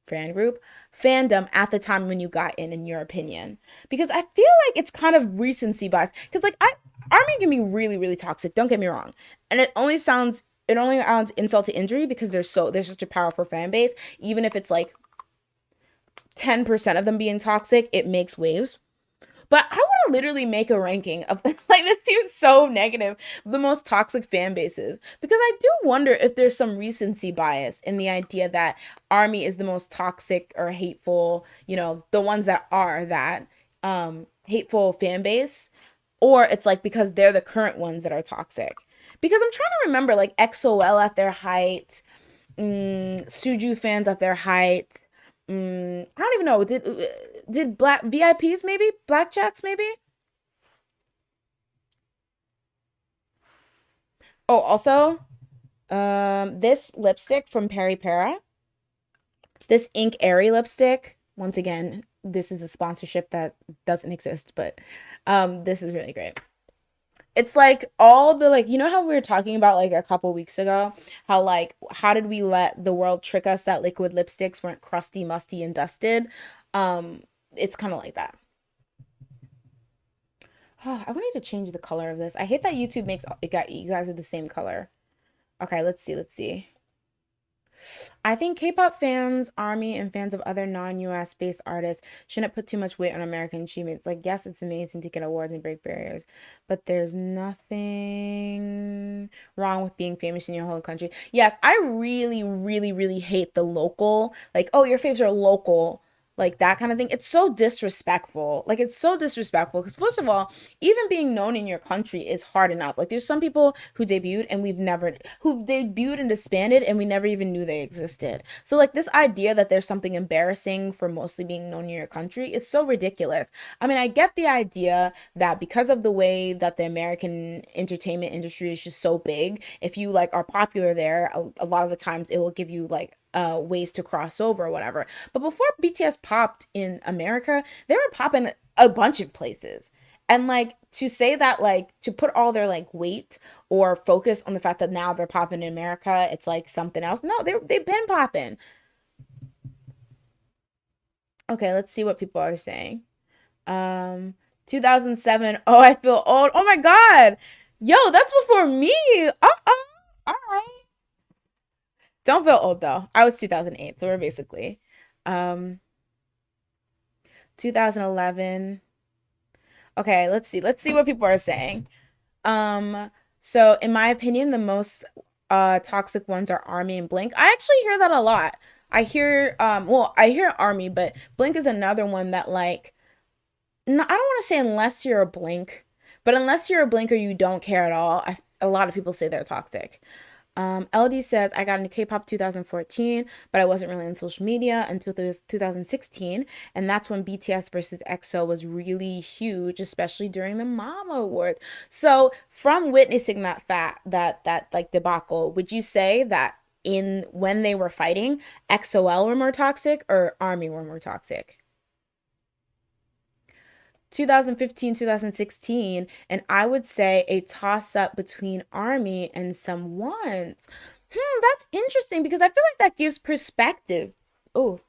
fan group fandom at the time when you got in your opinion, because I feel like it's kind of recency bias because like I army can be really really toxic, don't get me wrong, and it only sounds insult to injury because there's such a powerful fan base. Even if it's like 10% of them being toxic, it makes waves. But I want to literally make a ranking of like this seems so negative, the most toxic fan bases, because I do wonder if there's some recency bias in the idea that Army is the most toxic or hateful, the ones that are that hateful fan base, or it's like because they're the current ones that are toxic. Because I'm trying to remember like XOL at their height, Suju fans at their height. I don't even know. Did black VIPs maybe? Blackjacks maybe? Oh, also, this lipstick from Peri Para, this Ink Airy lipstick. Once again, this is a sponsorship that doesn't exist, but this is really great. It's like all the like how we were talking about like a couple weeks ago, how like how did we let the world trick us that liquid lipsticks weren't crusty, musty, and dusted? It's kind of like that. Oh, I wanted to change the color of this. I hate that YouTube makes it got you guys are the same color. Okay, let's see. Let's see. I think K-pop fans, Army, and fans of other non-US based artists shouldn't put too much weight on American achievements. Like, yes, it's amazing to get awards and break barriers, but there's nothing wrong with being famous in your home country. Yes, I really, really, really hate the local, like, oh, your faves are local, like that kind of thing. It's so disrespectful. Like, it's so disrespectful because, first of all, even being known in your country is hard enough. Like, there's some people who debuted and disbanded and we never even knew they existed. So, like, this idea that there's something embarrassing for mostly being known in your country is so ridiculous. I mean, I get the idea that because of the way that the American entertainment industry is just so big, if you like are popular there, a lot of the times it will give you like ways to cross over or whatever. But before BTS popped in America, they were popping a bunch of places. And like to say that, like to put all their like weight or focus on the fact that now they're popping in America, it's like something else. No, they've been popping. Okay, let's see what people are saying. 2007. Oh, I feel old. Oh my God. Yo, that's before me. All right. Don't feel old though. I was 2008, so we're basically um 2011. Okay, let's see. Let's see what people are saying. Um so in my opinion, the most toxic ones are Army and Blink. I actually hear that a lot. I hear Army, but Blink is another one that like no, I don't want to say unless you're a Blink, but unless you're a Blinker, you don't care at all. A lot of people say they're toxic. LD says, I got into K-pop 2014, but I wasn't really on social media until 2016. And that's when BTS versus EXO was really huge, especially during the Mama Awards. So from witnessing that like debacle, would you say that in when they were fighting, XOL were more toxic or Army were more toxic? 2015, 2016, and I would say a toss up between Army and some ones. That's interesting because I feel like that gives perspective. Oh,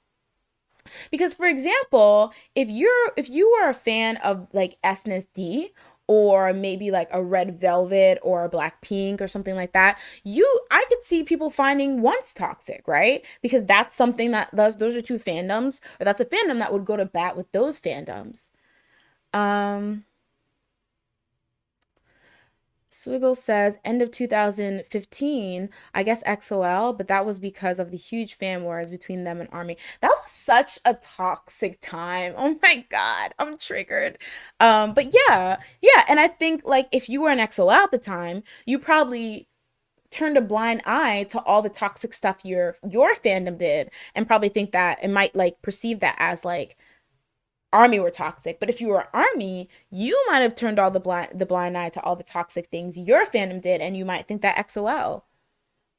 because for example, if you are a fan of like SNSD or maybe like a Red Velvet or a Blackpink or something like that, I could see people finding once toxic, right? Because that's something that those are two fandoms, or that's a fandom that would go to bat with those fandoms. Um, Swiggle says end of 2015, I guess XOL, but that was because of the huge fan wars between them and Army. That was such a toxic time. Oh my God, I'm triggered. But yeah, yeah, and I think like if you were an XOL at the time, you probably turned a blind eye to all the toxic stuff your fandom did and probably think that it might like perceive that as like Army were toxic. But if you were Army, you might have turned all the blind eye to all the toxic things your fandom did, and you might think that XOL.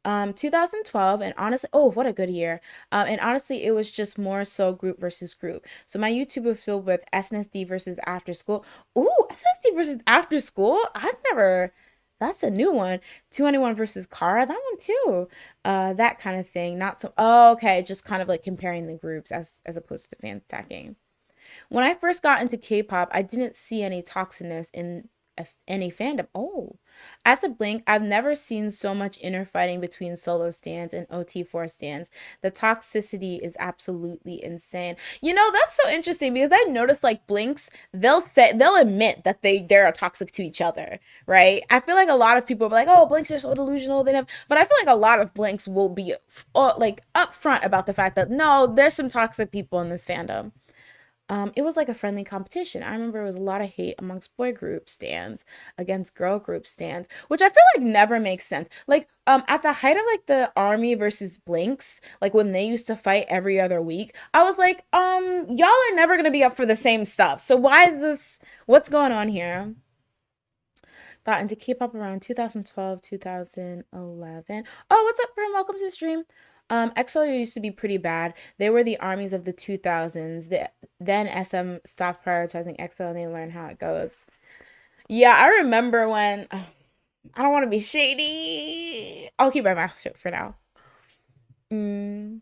2012, and honestly, oh, what a good year. And honestly, it was just more so group versus group. So my YouTube was filled with SNSD versus After School. Ooh, SNSD versus After School. I've never. That's a new one. 2NE1 versus Kara, that one too. That kind of thing. Not so. Oh, okay, just kind of like comparing the groups as opposed to fan stacking. When I first got into K-pop, I didn't see any toxicness in any fandom. Oh, as a Blink, I've never seen so much inner fighting between solo stands and OT4 stands. The toxicity is absolutely insane. You know, that's so interesting because I noticed like Blinks, they'll admit that they're toxic to each other, right? I feel like a lot of people are like, oh, Blinks are so delusional. They have, but I feel like a lot of Blinks will be like upfront about the fact that no, there's some toxic people in this fandom. It was like a friendly competition. I remember it was a lot of hate amongst boy group stands against girl group stands, which I feel like never makes sense. Like, at the height of like the Army versus Blinks, like when they used to fight every other week, I was like, y'all are never gonna be up for the same stuff. So why is this? What's going on here? Got into K-pop around 2012, 2011. Oh, what's up, Brim? Welcome to the stream. EXO used to be pretty bad. They were the armies of the 2000s. Then SM stopped prioritizing EXO and they learned how it goes. Yeah, I remember when. I don't want to be shady. I'll keep my mouth shut for now. Mm.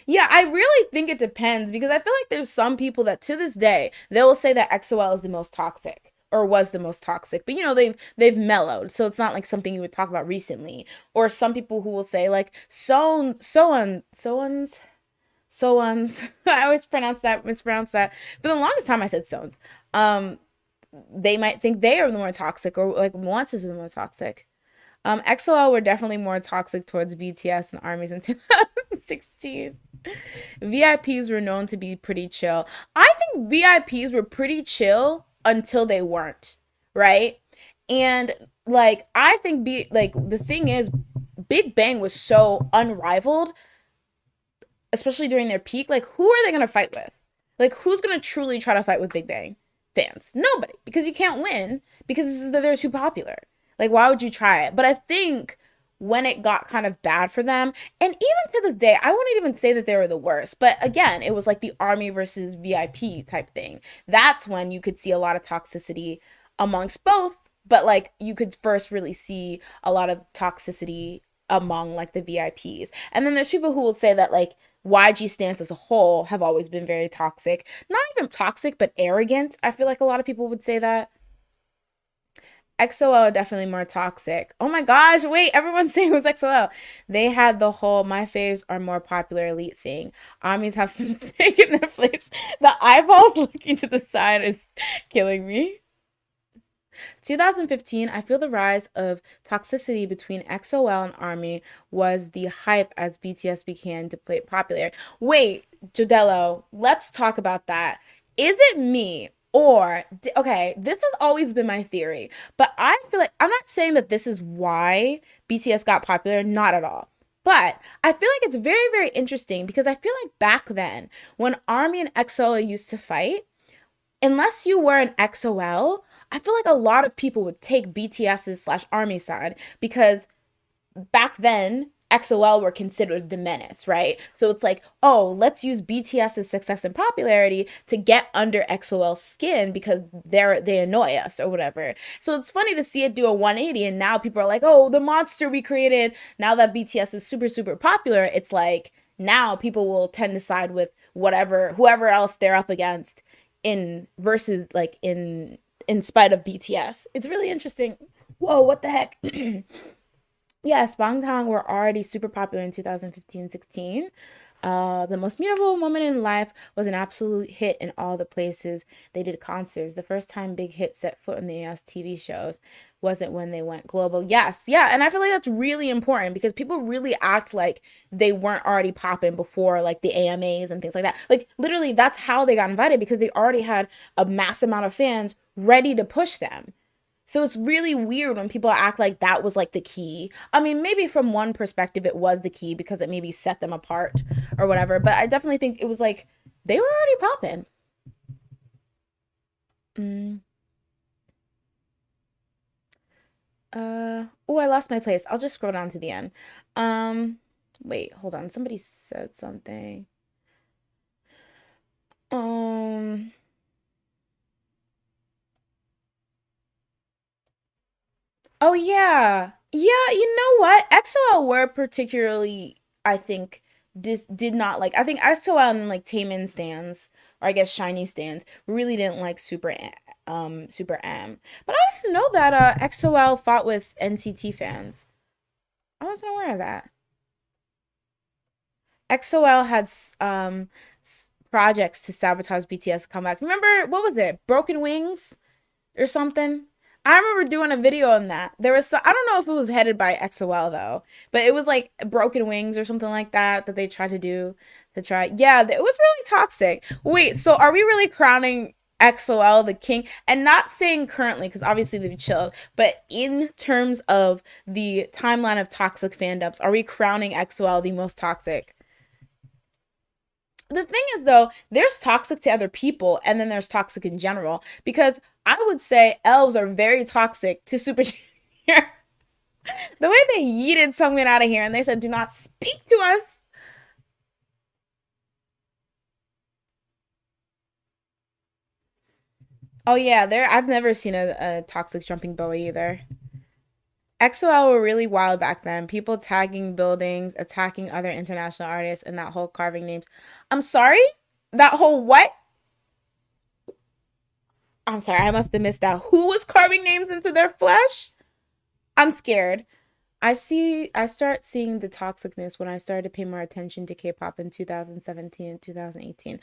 Yeah, I really think it depends because I feel like there's some people that to this day they will say that XOL is the most toxic or was the most toxic, but you know they've mellowed, so it's not like something you would talk about recently. Or some people who will say like so-ons. I always mispronounce that. For the longest time, I said stones. They might think they are the more toxic, or like once is the more toxic. XOL were definitely more toxic towards BTS and armies in 2016. VIPs were known to be pretty chill. I think VIPs were pretty chill until they weren't, right? And like I think the thing is Big Bang was so unrivaled, especially during their peak. Like who are they going to fight with? Like who's going to truly try to fight with Big Bang fans? Nobody, because you can't win because they're too popular. Like why would you try it? But I think when it got kind of bad for them, and even to this day, I wouldn't even say that they were the worst. But again, it was like the army versus VIP type thing. That's when you could see a lot of toxicity amongst both. But like you could first really see a lot of toxicity among like the VIPs. And then there's people who will say that like YG stans as a whole have always been very toxic. Not even toxic, but arrogant. I feel like a lot of people would say that. XOL are definitely more toxic. Oh my gosh, wait, everyone's saying it was XOL. They had the whole my faves are more popular elite thing. Armies have since taken their place. The eyeball looking to the side is killing me. 2015, I feel the rise of toxicity between XOL and Army was the hype as BTS began to play popular. Wait, Jodello, let's talk about that. Is it me? Or, okay, this has always been my theory, but I feel like I'm not saying that this is why BTS got popular, not at all. But I feel like it's very, very interesting because I feel like back then, when Army and XOL used to fight, unless you were an XOL, I feel like a lot of people would take BTS's slash Army side because back then XOL were considered the menace, right? So it's like, oh, let's use BTS's success and popularity to get under XOL's skin because they annoy us or whatever. So it's funny to see it do a 180 and now people are like, oh, the monster we created. Now that BTS is super, super popular, it's like now people will tend to side with whoever else they're up against in versus like in spite of BTS. It's really interesting. Whoa, what the heck? Yes, Bangtan were already super popular in 2015-16. The most memorable moment in life was an absolute hit in all the places they did concerts. The first time Big Hit set foot in the US TV shows wasn't when they went global. Yes, yeah, and I feel like that's really important because people really act like they weren't already popping before like the AMAs and things like that. Like literally that's how they got invited because they already had a mass amount of fans ready to push them. So it's really weird when people act like that was like the key. I mean, maybe from one perspective it was the key because it maybe set them apart or whatever, but I definitely think it was like they were already popping. Mm. Oh, I lost my place. I'll just scroll down to the end. Um, wait, hold on. Somebody said something. Um, Oh yeah. Yeah, you know what? XOL were particularly, I think, this did not like I think XOL and like Taemin stands, or I guess Shiny stands, really didn't like Super M. But I didn't know that XOL fought with NCT fans. I wasn't aware of that. XOL had projects to sabotage BTS comeback. Remember what was it? Broken Wings? Or something. I remember doing a video on that. I don't know if it was headed by XOL though, but it was like Broken Wings or something like that they tried to do to try. Yeah, it was really toxic. Wait, so are we really crowning XOL the king? And not saying currently, because obviously they've chilled, but in terms of the timeline of toxic fandoms, are we crowning XOL the most toxic? The thing is though, there's toxic to other people and then there's toxic in general because I would say elves are very toxic to Super Junior. The way they yeeted someone out of here and they said do not speak to us. Oh yeah, there I've never seen a toxic jumping boa either. XOL were really wild back then. People tagging buildings, attacking other international artists, and that whole carving names. I'm sorry? That whole what? I'm sorry, I must have missed that. Who was carving names into their flesh? I'm scared. I start seeing the toxicness when I started to pay more attention to K-pop in 2017 and 2018.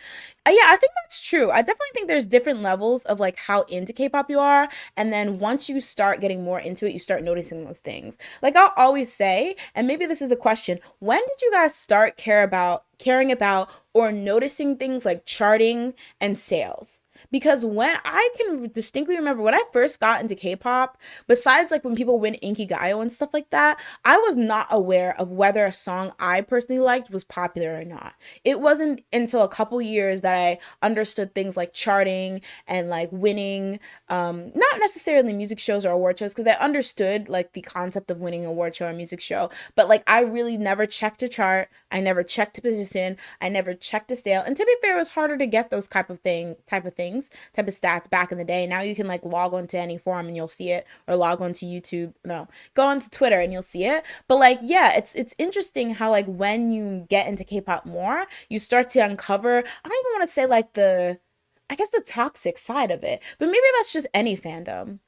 Yeah, I think that's true. I definitely think there's different levels of like how into K-pop you are, and then once you start getting more into it, you start noticing those things. Like I'll always say, and maybe this is a question, when did you guys start caring about or noticing things like charting and sales? Because when I can distinctly remember when I first got into K-pop, besides like when people win Inkigayo and stuff like that, I was not aware of whether a song I personally liked was popular or not. It wasn't until a couple years that I understood things like charting and like winning, not necessarily music shows or award shows, because I understood like the concept of winning an award show or music show, but like I really never checked a chart. I never checked a position. I never checked a sale. And to be fair, it was harder to get those type of stats back in the day. Now you can like log on to any forum and you'll see it, or log on to YouTube. No, go onto Twitter and you'll see it. But like, yeah, it's interesting how like when you get into K-pop more, you start to uncover, I don't even want to say like I guess the toxic side of it, but maybe that's just any fandom.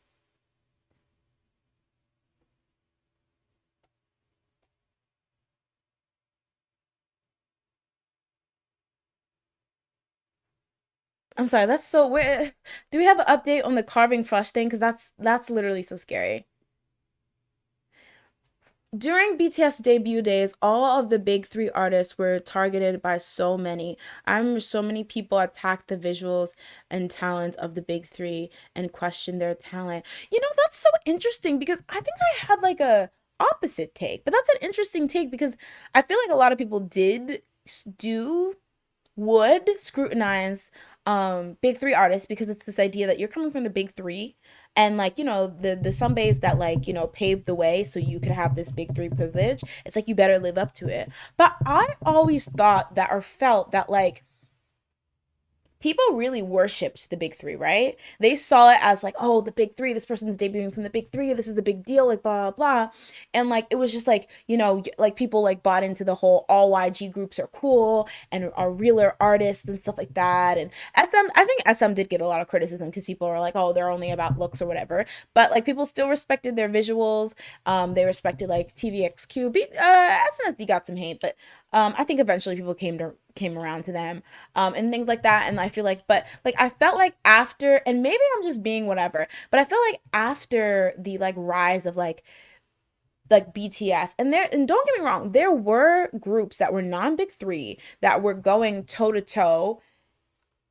I'm sorry, that's so weird. Do we have an update on the carving flush thing? Because that's literally so scary. During BTS debut days, all of the big three artists were targeted by so many. I remember so many people attacked the visuals and talent of the big three and questioned their talent. You know, that's so interesting because I think I had like a opposite take, but that's an interesting take because I feel like a lot of people do would scrutinize big three artists because it's this idea that you're coming from the big three, and like, you know, the sunbays that like, you know, paved the way so you could have this big three privilege. It's like you better live up to it. But I always thought that, or felt that, like, people really worshipped the big three, right? They saw it as like, oh, the big three, this person's debuting from the big three, this is a big deal, like blah blah blah. And like it was just like, you know, like people like bought into the whole all YG groups are cool and are realer artists and stuff like that. And SM, I think SM did get a lot of criticism because people were like, oh, they're only about looks or whatever. But like people still respected their visuals. They respected like TVXQ. SNSD got some hate, but I think eventually people came around to them, and things like that. And I feel like, but like I felt like after, and maybe I'm just being whatever, but I feel like after the like rise of like BTS, and don't get me wrong, there were groups that were non big three that were going toe to toe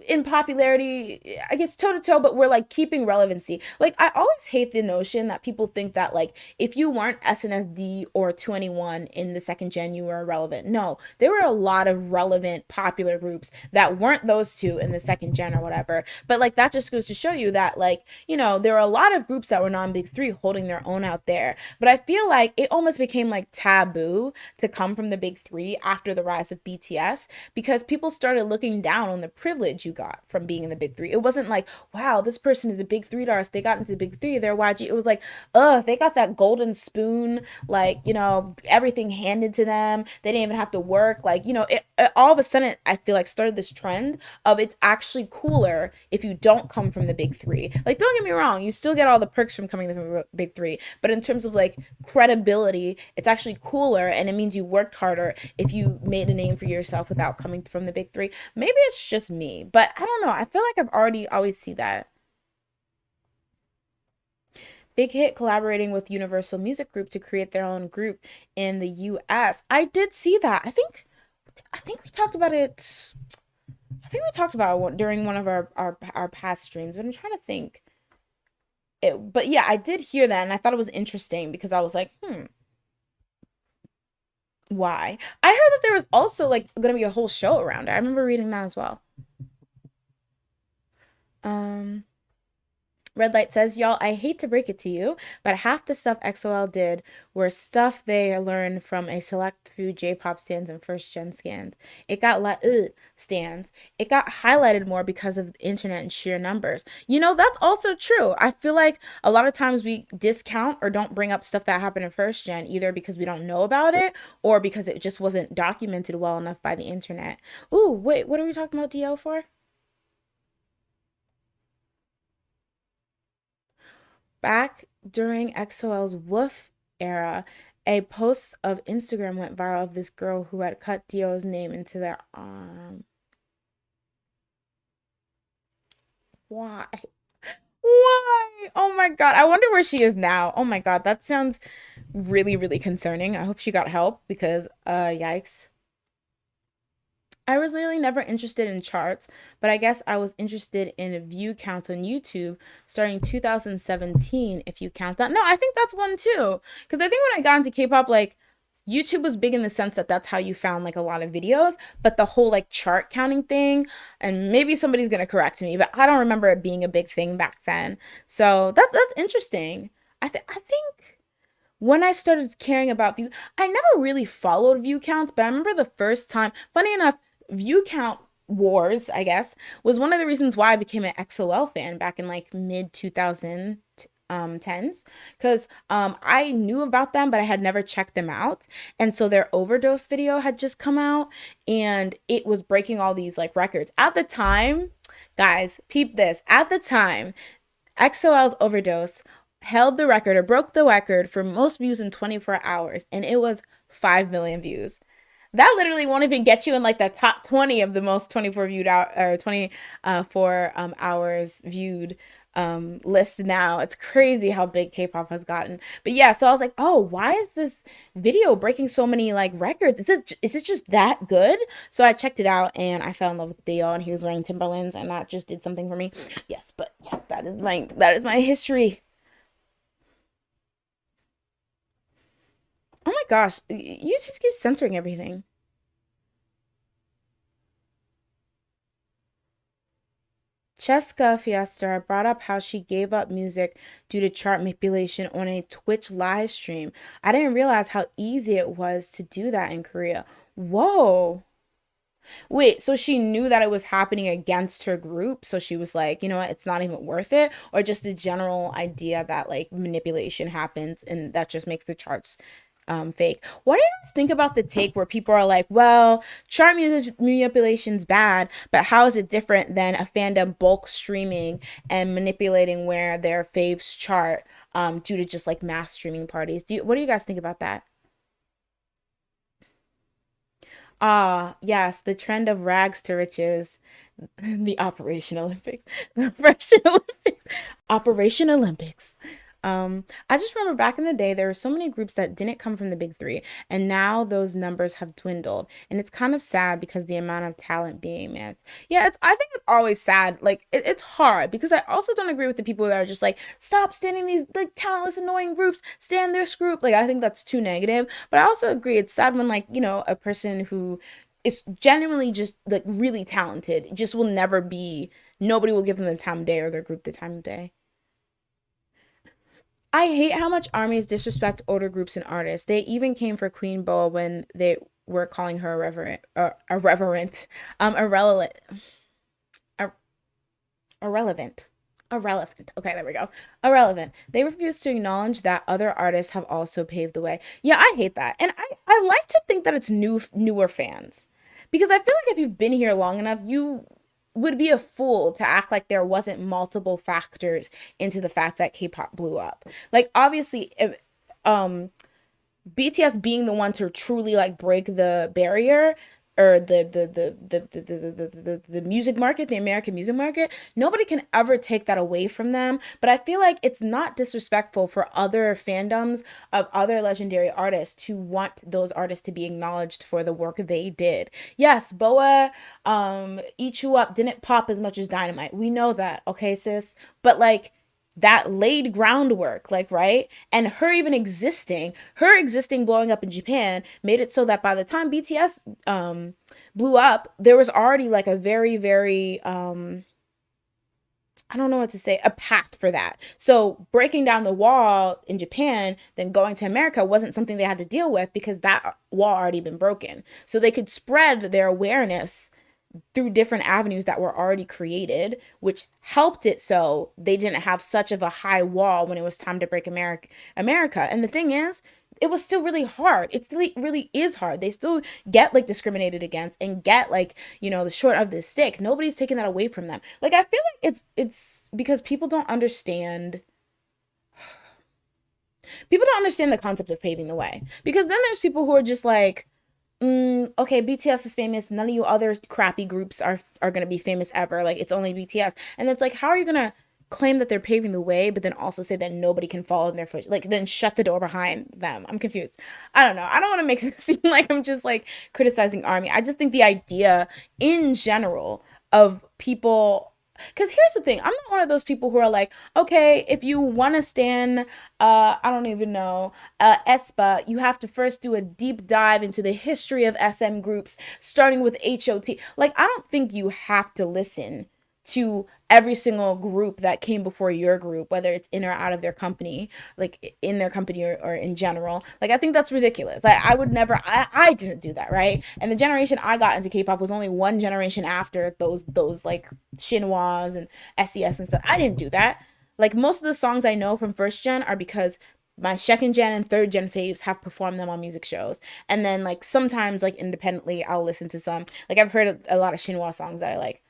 in popularity, I guess toe to toe, but we're like keeping relevancy. Like I always hate the notion that people think that like if you weren't SNSD or 21 in the second gen, you were irrelevant. No, there were a lot of relevant popular groups that weren't those two in the second gen or whatever. But like that just goes to show you that, like, you know, there are a lot of groups that were non big three holding their own out there. But I feel like it almost became like taboo to come from the big three after the rise of BTS, because people started looking down on the privilege you got from being in the big three. It wasn't like, wow, this person is the big three artist. They got into the big three. They're YG. It was like, they got that golden spoon, like, you know, everything handed to them. They didn't even have to work. Like, you know, it all of a sudden, I feel like started this trend of it's actually cooler if you don't come from the big three. Like, don't get me wrong, you still get all the perks from coming from the big three. But in terms of like credibility, it's actually cooler, and it means you worked harder if you made a name for yourself without coming from the big three. Maybe it's just me, but I don't know. I feel like I've already always see that. Big Hit collaborating with Universal Music Group to create their own group in the US. I did see that. I think we talked about it. I think we talked about it during one of our past streams, but I'm trying to think. But yeah, I did hear that, and I thought it was interesting because I was like, why? I heard that there was also like going to be a whole show around it. I remember reading that as well. Um, Red Light says, y'all, I hate to break it to you, but half the stuff XOL did were stuff they learned from a select few J-pop stands and first gen scans. It got stands. It got highlighted more because of the internet and sheer numbers. You know, that's also true. I feel like a lot of times we discount or don't bring up stuff that happened in first gen, either because we don't know about it or because it just wasn't documented well enough by the internet. Ooh, wait, what are we talking about DL for? Back during XOL's Woof era, a post of Instagram went viral of this girl who had cut Dio's name into their arm. Why? Why? Oh my God. I wonder where she is now. Oh my God. That sounds really, really concerning. I hope she got help because, yikes. I was literally never interested in charts, but I guess I was interested in view counts on YouTube starting 2017, if you count that. No, I think that's one too. Because I think when I got into K pop, like, YouTube was big in the sense that that's how you found like a lot of videos, but the whole like chart counting thing, and maybe somebody's gonna correct me, but I don't remember it being a big thing back then. So that's interesting. I think when I started caring about view, I never really followed view counts, but I remember the first time, funny enough, view count wars, I guess, was one of the reasons why I became an XOL fan back in like mid 2000 tens, because I knew about them but I had never checked them out, and so their overdose video had just come out and it was breaking all these like records at the time. Guys, peep this. At the time, XOL's Overdose held the record or broke the record for most views in 24 hours, and it was 5 million views. That literally won't even get you in like the top 20 of the most 24 viewed out or 24 hours viewed list now. It's crazy how big K-pop has gotten. But yeah, so I was like, oh, why is this video breaking so many like records? Is it just that good? So I checked it out and I fell in love with Theo, and he was wearing Timberlands, and that just did something for me. Yes, but yes, that is my history. Oh my gosh, YouTube keeps censoring everything. Cheska Fiesta brought up how she gave up music due to chart manipulation on a Twitch live stream. I didn't realize how easy it was to do that in Korea. Whoa. Wait, so she knew that it was happening against her group, so she was like, you know what, it's not even worth it? Or just the general idea that like manipulation happens and that just makes the charts fake. What do you guys think about the take where people are like, well, chart manipulation's bad, but how is it different than a fandom bulk streaming and manipulating where their faves chart due to just like mass streaming parties? What do you guys think about that? Ah, yes, the trend of rags to riches, the Operation Olympics, the Operation Olympics, Operation Olympics. I just remember back in the day, there were so many groups that didn't come from the big three, and now those numbers have dwindled, and it's kind of sad because the amount of talent being missed. Yeah, I think it's always sad. Like it's hard because I also don't agree with the people that are just like, stop standing these like talentless, annoying groups, stand this group. Like I think that's too negative. But I also agree it's sad when like a person who is genuinely just like really talented just will never be. Nobody will give them the time of day or their group the time of day. I hate how much armies disrespect older groups and artists. They even came for Queen Boa when they were calling her irrelevant, irrelevant, irrelevant. Okay, there we go. Irrelevant. They refuse to acknowledge that other artists have also paved the way. Yeah, I hate that, and I like to think that it's newer fans, because I feel like if you've been here long enough, you would be a fool to act like there wasn't multiple factors into the fact that K-pop blew up. Like obviously, if, um, BTS being the one to truly like break the barrier or the music market, the American music market, nobody can ever take that away from them. But I feel like it's not disrespectful for other fandoms of other legendary artists to want those artists to be acknowledged for the work they did. Yes, Boa, Eat You Up didn't pop as much as Dynamite. We know that, okay, sis? But like that laid groundwork, like, right? And her existing blowing up in Japan made it so that by the time BTS blew up, there was already like a very, very I don't know what to say, a path for that. So breaking down the wall in Japan, then going to America wasn't something they had to deal with because that wall already been broken. So they could spread their awareness through different avenues that were already created, which helped it so they didn't have such of a high wall when it was time to break America. And the thing is, it was still really hard. It really is hard. They still get like discriminated against and get like, the short of the stick. Nobody's taking that away from them. Like I feel like it's because people don't understand the concept of paving the way. Because then there's people who are just like, Okay, BTS is famous. None of you other crappy groups are gonna be famous ever. Like it's only BTS, and it's like, how are you gonna claim that they're paving the way, but then also say that nobody can follow in their foot? Like then shut the door behind them. I'm confused. I don't know. I don't want to make it seem like I'm just like criticizing Army. I just think the idea in general of people. Because here's the thing, I'm not one of those people who are like, okay, if you want to stand, I don't even know, ESPA, you have to first do a deep dive into the history of SM groups, starting with HOT. Like, I don't think you have to listen to every single group that came before your group, whether it's in or out of their company, like in their company or in general. Like, I think that's ridiculous. I would never, I didn't do that, right? And the generation I got into K-pop was only one generation after those like Shinhwas and SES and stuff. I didn't do that. Like, most of the songs I know from first gen are because my second gen and third gen faves have performed them on music shows. And then like sometimes like independently I'll listen to some. Like I've heard a lot of Shinhwa songs that I like.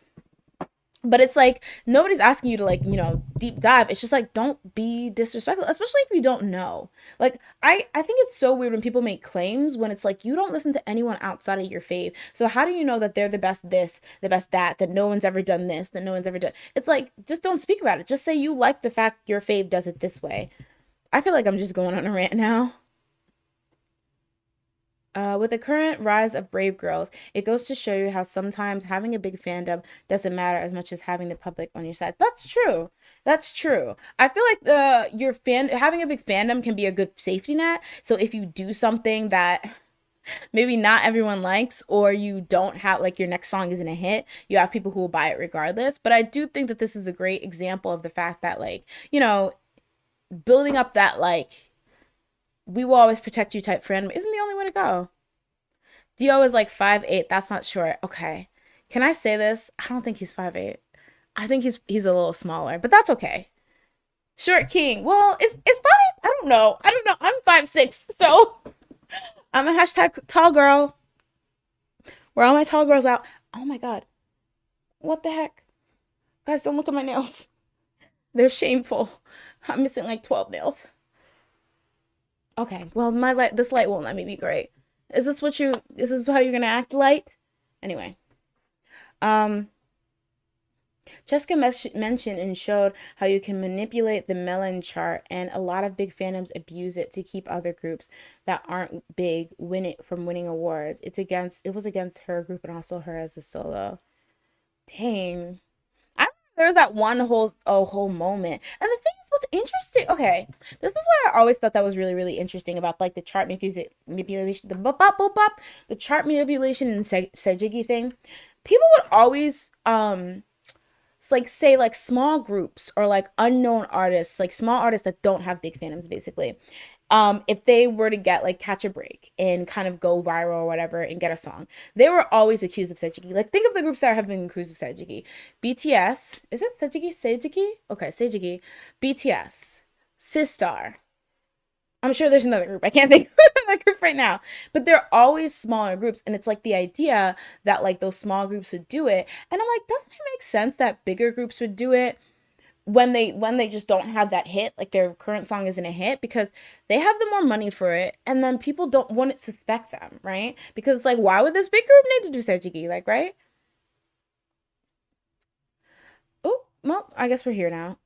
But it's like nobody's asking you to like, deep dive. It's just like don't be disrespectful, especially if you don't know. Like I think it's so weird when people make claims when it's like you don't listen to anyone outside of your fave. So how do you know that they're the best this, the best that, that no one's ever done this, that no one's ever done. It's like just don't speak about it. Just say you like the fact your fave does it this way. I feel like I'm just going on a rant now. With the current rise of Brave Girls, it goes to show you how sometimes having a big fandom doesn't matter as much as having the public on your side. That's true. That's true. I feel like your fan having a big fandom can be a good safety net. So if you do something that maybe not everyone likes, or you don't have like your next song isn't a hit, you have people who will buy it regardless. But I do think that this is a great example of the fact that like building up that like we will always protect you type fandom isn't the only way to go. Dio is like 5'8". That's not short. Okay. Can I say this? I don't think he's 5'8". I think he's a little smaller, but that's okay. Short King. Well, it's probably I don't know. I don't know. I'm 5'6", so I'm a hashtag tall girl. Where all my tall girls out. Oh my god. What the heck? Guys, don't look at my nails. They're shameful. I'm missing like 12 nails. Okay. Well, my light this light won't let me be great. Is this how you're gonna act, light? Anyway. Um Jessica mentioned and showed how you can manipulate the melon chart, and a lot of big fandoms abuse it to keep other groups that aren't big win it from winning awards. It was against her group and also her as a solo. Dang. I remember there was that one whole moment. And the thing is what's interesting, okay, this is what I always thought that was really, really interesting about like the chart manipulation, the bop bop bop bop, the chart manipulation and Sejigi thing. People would always like say like small groups or like unknown artists, like small artists that don't have big fandoms basically. If they were to get like catch a break and kind of go viral or whatever and get a song, they were always accused of Sejiki. Like think of the groups that have been accused of Sejiki. BTS, is it Sejiki? Sejiki? Okay, Sejiki. BTS, Sistar. I'm sure there's another group. I can't think of that group right now. But they're always smaller groups. And it's like the idea that like those small groups would do it. And I'm like, doesn't it make sense that bigger groups would do it when they just don't have that hit, like their current song isn't a hit because they have the more money for it, and then people don't want to suspect them, right? Because it's like, why would this big group need to do Sejiki? Like, right? Oh, well, I guess we're here now.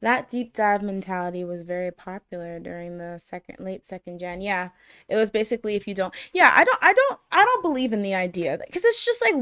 That deep dive mentality was very popular during the late second gen. Yeah, it was basically if you don't. Yeah, I don't believe in the idea because it's just like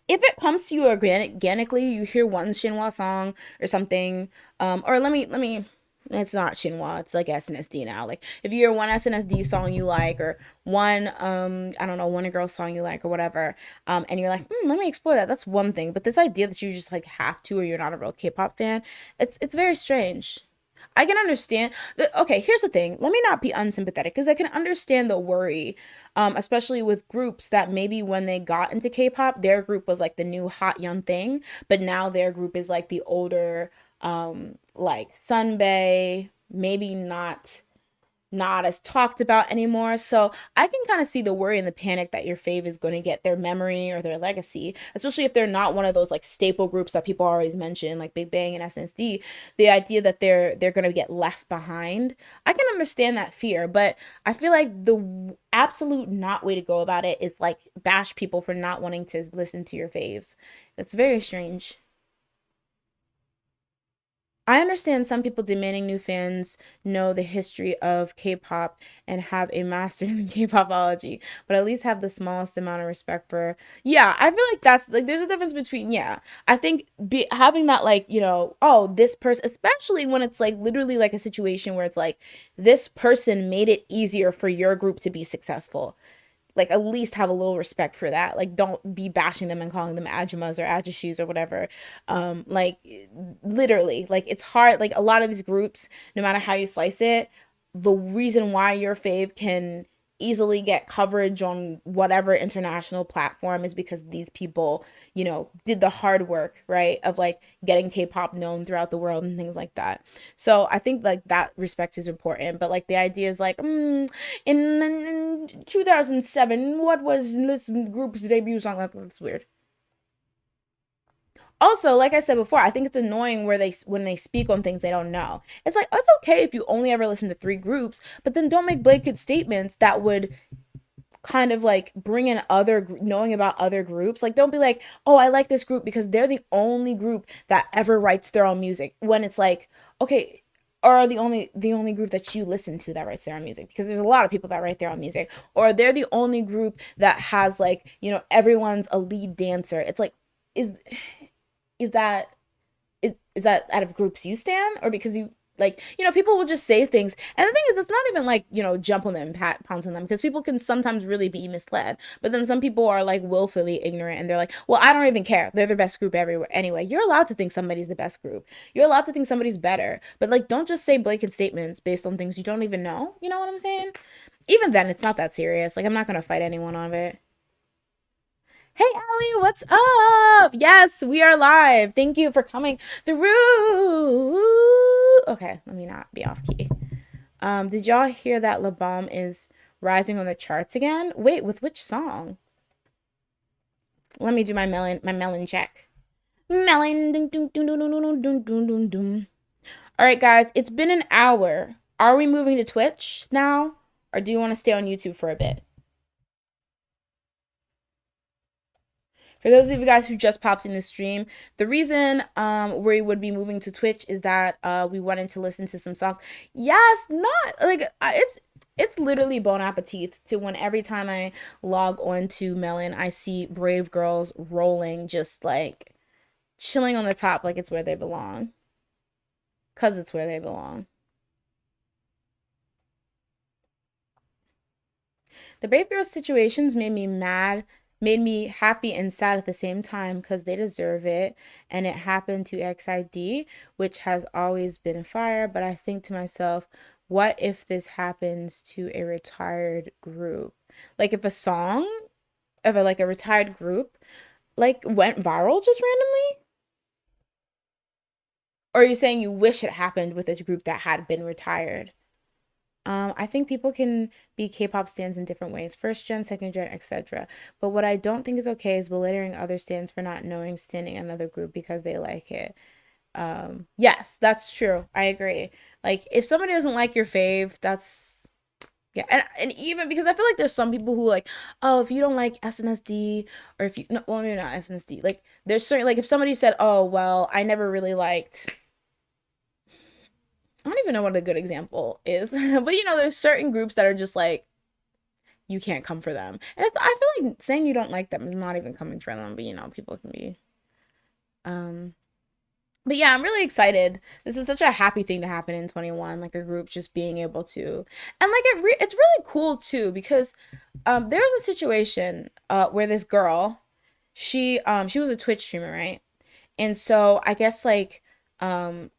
if it comes to you organically, you hear one Shinhwa song or something, or let me. It's not Shinhwa, it's like SNSD now. Like if you hear one SNSD song you like, or one I don't know, one girl song you like or whatever, and you're like, let me explore that. That's one thing. But this idea that you just like have to, or you're not a real K-pop fan, it's very strange. I can understand. Okay, here's the thing. Let me not be unsympathetic because I can understand the worry, especially with groups that maybe when they got into K-pop, their group was like the new hot young thing, but now their group is like the older, like Sunbae, maybe not not as talked about anymore. So I can kind of see the worry and the panic that your fave is going to get their memory or their legacy, especially if they're not one of those like staple groups that people always mention, like Big Bang and SNSD. The idea that they're going to get left behind, I can understand that fear, but I feel like the absolute not way to go about it is like bash people for not wanting to listen to your faves. That's very strange. I understand some people demanding new fans know the history of K-pop and have a master in K-popology, but at least have the smallest amount of respect for. Yeah, I feel like that's like there's a difference between yeah. I think having that like oh this person, especially when it's like literally like a situation where it's like this person made it easier for your group to be successful, like at least have a little respect for that. Like don't be bashing them and calling them ajumas or ajishis or whatever. Like literally, like it's hard. Like a lot of these groups, no matter how you slice it, the reason why your fave can easily get coverage on whatever international platform is because these people, did the hard work, right? Of like getting K-pop known throughout the world and things like that. So I think like that respect is important. But like the idea is like, in 2007, what was this group's debut song? That's weird. Also, like I said before, I think it's annoying where they when they speak on things they don't know. It's like it's okay if you only ever listen to three groups, but then don't make blanket statements that would kind of like bring in other knowing about other groups. Like don't be like, "Oh, I like this group because they're the only group that ever writes their own music." When it's like, "Okay, or the only group that you listen to that writes their own music because there's a lot of people that write their own music, or they're the only group that has like everyone's a lead dancer." It's like is is that is that out of groups you stand, or because you like people will just say things, and the thing is it's not even like jump on them and pounce on them, because people can sometimes really be misled, but then some people are like willfully ignorant and they're like, well, I don't even care, they're the best group everywhere anyway. You're allowed to think somebody's the best group, you're allowed to think somebody's better, but like don't just say blanket statements based on things you don't even know. You know what I'm saying? Even then it's not that serious. Like I'm not gonna fight anyone on it. Hey Allie, what's up? Yes, we are live. Thank you for coming through. Okay, let me not be off key. Did y'all hear that La Bombe is rising on the charts again? Wait, with which song? Let me do my melon check. Melon. Dun, dun, dun, dun, dun, dun, dun, dun, dun. All right, guys, it's been an hour. Are we moving to Twitch now, or do you want to stay on YouTube for a bit? For those of you guys who just popped in the stream, the reason we would be moving to Twitch is that we wanted to listen to some songs. Yes, not like it's literally bon appetit to when every time I log on to Melon, I see Brave Girls rolling, just like chilling on the top like it's where they belong. Cause it's where they belong. The Brave Girls situations made me happy and sad at the same time because they deserve it. And it happened to XID, which has always been a fire. But I think to myself, what if this happens to a retired group? Like if a song of like a retired group like went viral just randomly? Or are you saying you wish it happened with a group that had been retired? I think people can be K-pop stans in different ways, first gen, second gen, etc. But what I don't think is okay is belittling other stans for not knowing standing another group because they like it. Yes, that's true. I agree. Like if somebody doesn't like your fave, that's yeah, and even because I feel like there's some people who like, oh, if you don't like SNSD, or if you no, well, maybe not SNSD. Like there's certain like if somebody said, oh well, I never really liked, I don't even know what a good example is, but there's certain groups that are just like you can't come for them, and I feel like saying you don't like them is not even coming for them, but people can be. Um, but yeah, I'm really excited. This is such a happy thing to happen in 21, like a group just being able to, and like it's really cool too because there's a situation where this girl, she was a Twitch streamer, right? And so I guess like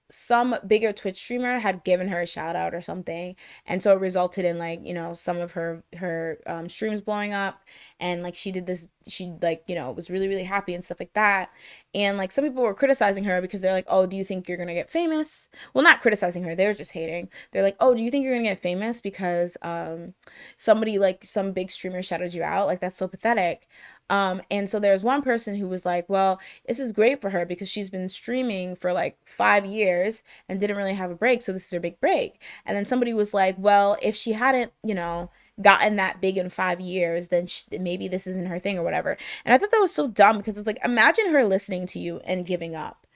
some bigger Twitch streamer had given her a shout out or something, and so it resulted in like, some of her streams blowing up, and like she did this, she like, was really really happy and stuff like that. And like some people were criticizing her because they're like, oh, do you think you're gonna get famous? Well, not criticizing her, they were just hating. They're like, oh, do you think you're gonna get famous because somebody, like some big streamer, shouted you out? Like that's so pathetic. And so there's one person who was like, well, this is great for her because she's been streaming for like 5 years and didn't really have a break. So this is her big break. And then somebody was like, well, if she hadn't, gotten that big in 5 years, then maybe this isn't her thing or whatever. And I thought that was so dumb because it's like, imagine her listening to you and giving up.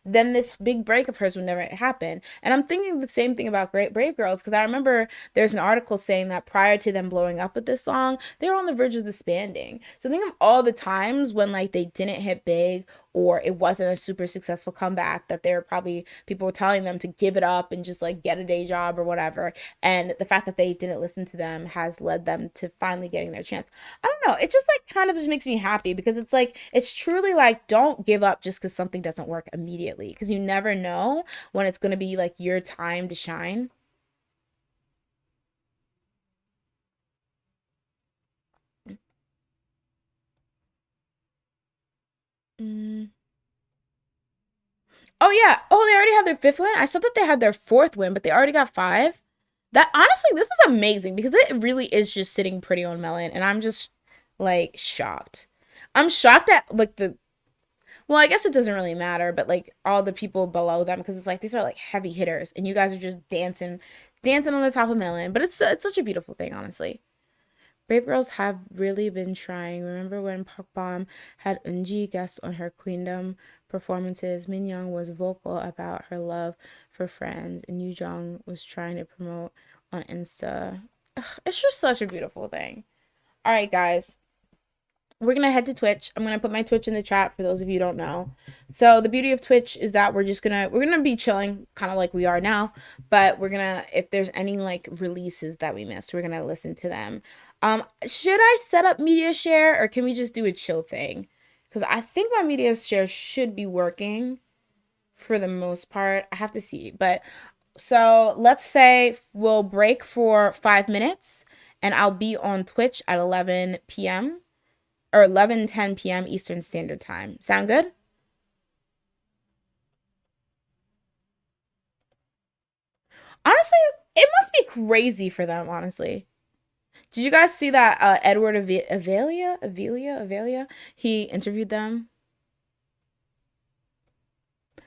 Then this big break of hers would never happen. And I'm thinking the same thing about Great Brave Girls because I remember there's an article saying that prior to them blowing up with this song, they were on the verge of disbanding. So think of all the times when like they didn't hit big or it wasn't a super successful comeback, that there were probably people were telling them to give it up and just like get a day job or whatever. And the fact that they didn't listen to them has led them to finally getting their chance. I don't know. It just like kind of just makes me happy because it's like, it's truly like, don't give up just because something doesn't work immediately, because you never know when it's going to be like your time to shine. Mm. Oh yeah. Oh, they already have their fifth win. I saw that they had their fourth win, but they already got five. That honestly, this is amazing because it really is just sitting pretty on Melon, and I'm just like shocked. I'm shocked at like the, well, I guess it doesn't really matter, but like all the people below them, because it's like these are like heavy hitters, and you guys are just dancing on the top of Melon. But it's such a beautiful thing, honestly. Brave girls have really been trying. Remember when Park Bom had Eunji guest on her Queendom performances? Min Young was vocal about her love for Friends, and Yoo Jong was trying to promote on Insta. Ugh, it's just such a beautiful thing. All right, guys, we're gonna head to Twitch. I'm gonna put my Twitch in the chat for those of you who don't know. So the beauty of Twitch is that we're gonna be chilling, kind of like we are now, but we're gonna, if there's any like releases that we missed, we're gonna listen to them. Should I set up media share or can we just do a chill thing? Because I think my media share should be working for the most part. I have to see, but so let's say we'll break for 5 minutes, and I'll be on Twitch at 11 p.m. or 11:10 p.m. Eastern Standard Time. Sound good? Honestly, it must be crazy for them, honestly. Did you guys see that Edward Avelia? He interviewed them.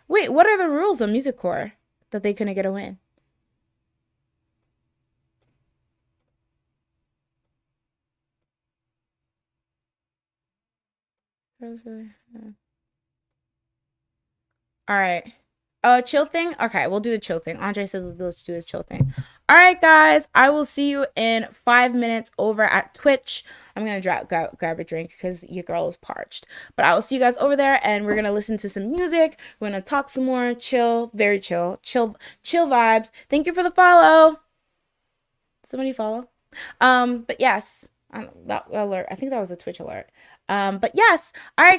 Wait, what are the rules of Music Core that they couldn't get a win? All right. Chill thing? Okay, we'll do a chill thing. Andre says let's do this chill thing. All right, guys. I will see you in 5 minutes over at Twitch. I'm going to grab a drink because your girl is parched. But I will see you guys over there, and we're going to listen to some music. We're going to talk some more. Chill. Very chill. Chill vibes. Thank you for the follow. Somebody follow. But yes. That alert. I think that was a Twitch alert. But yes. All right,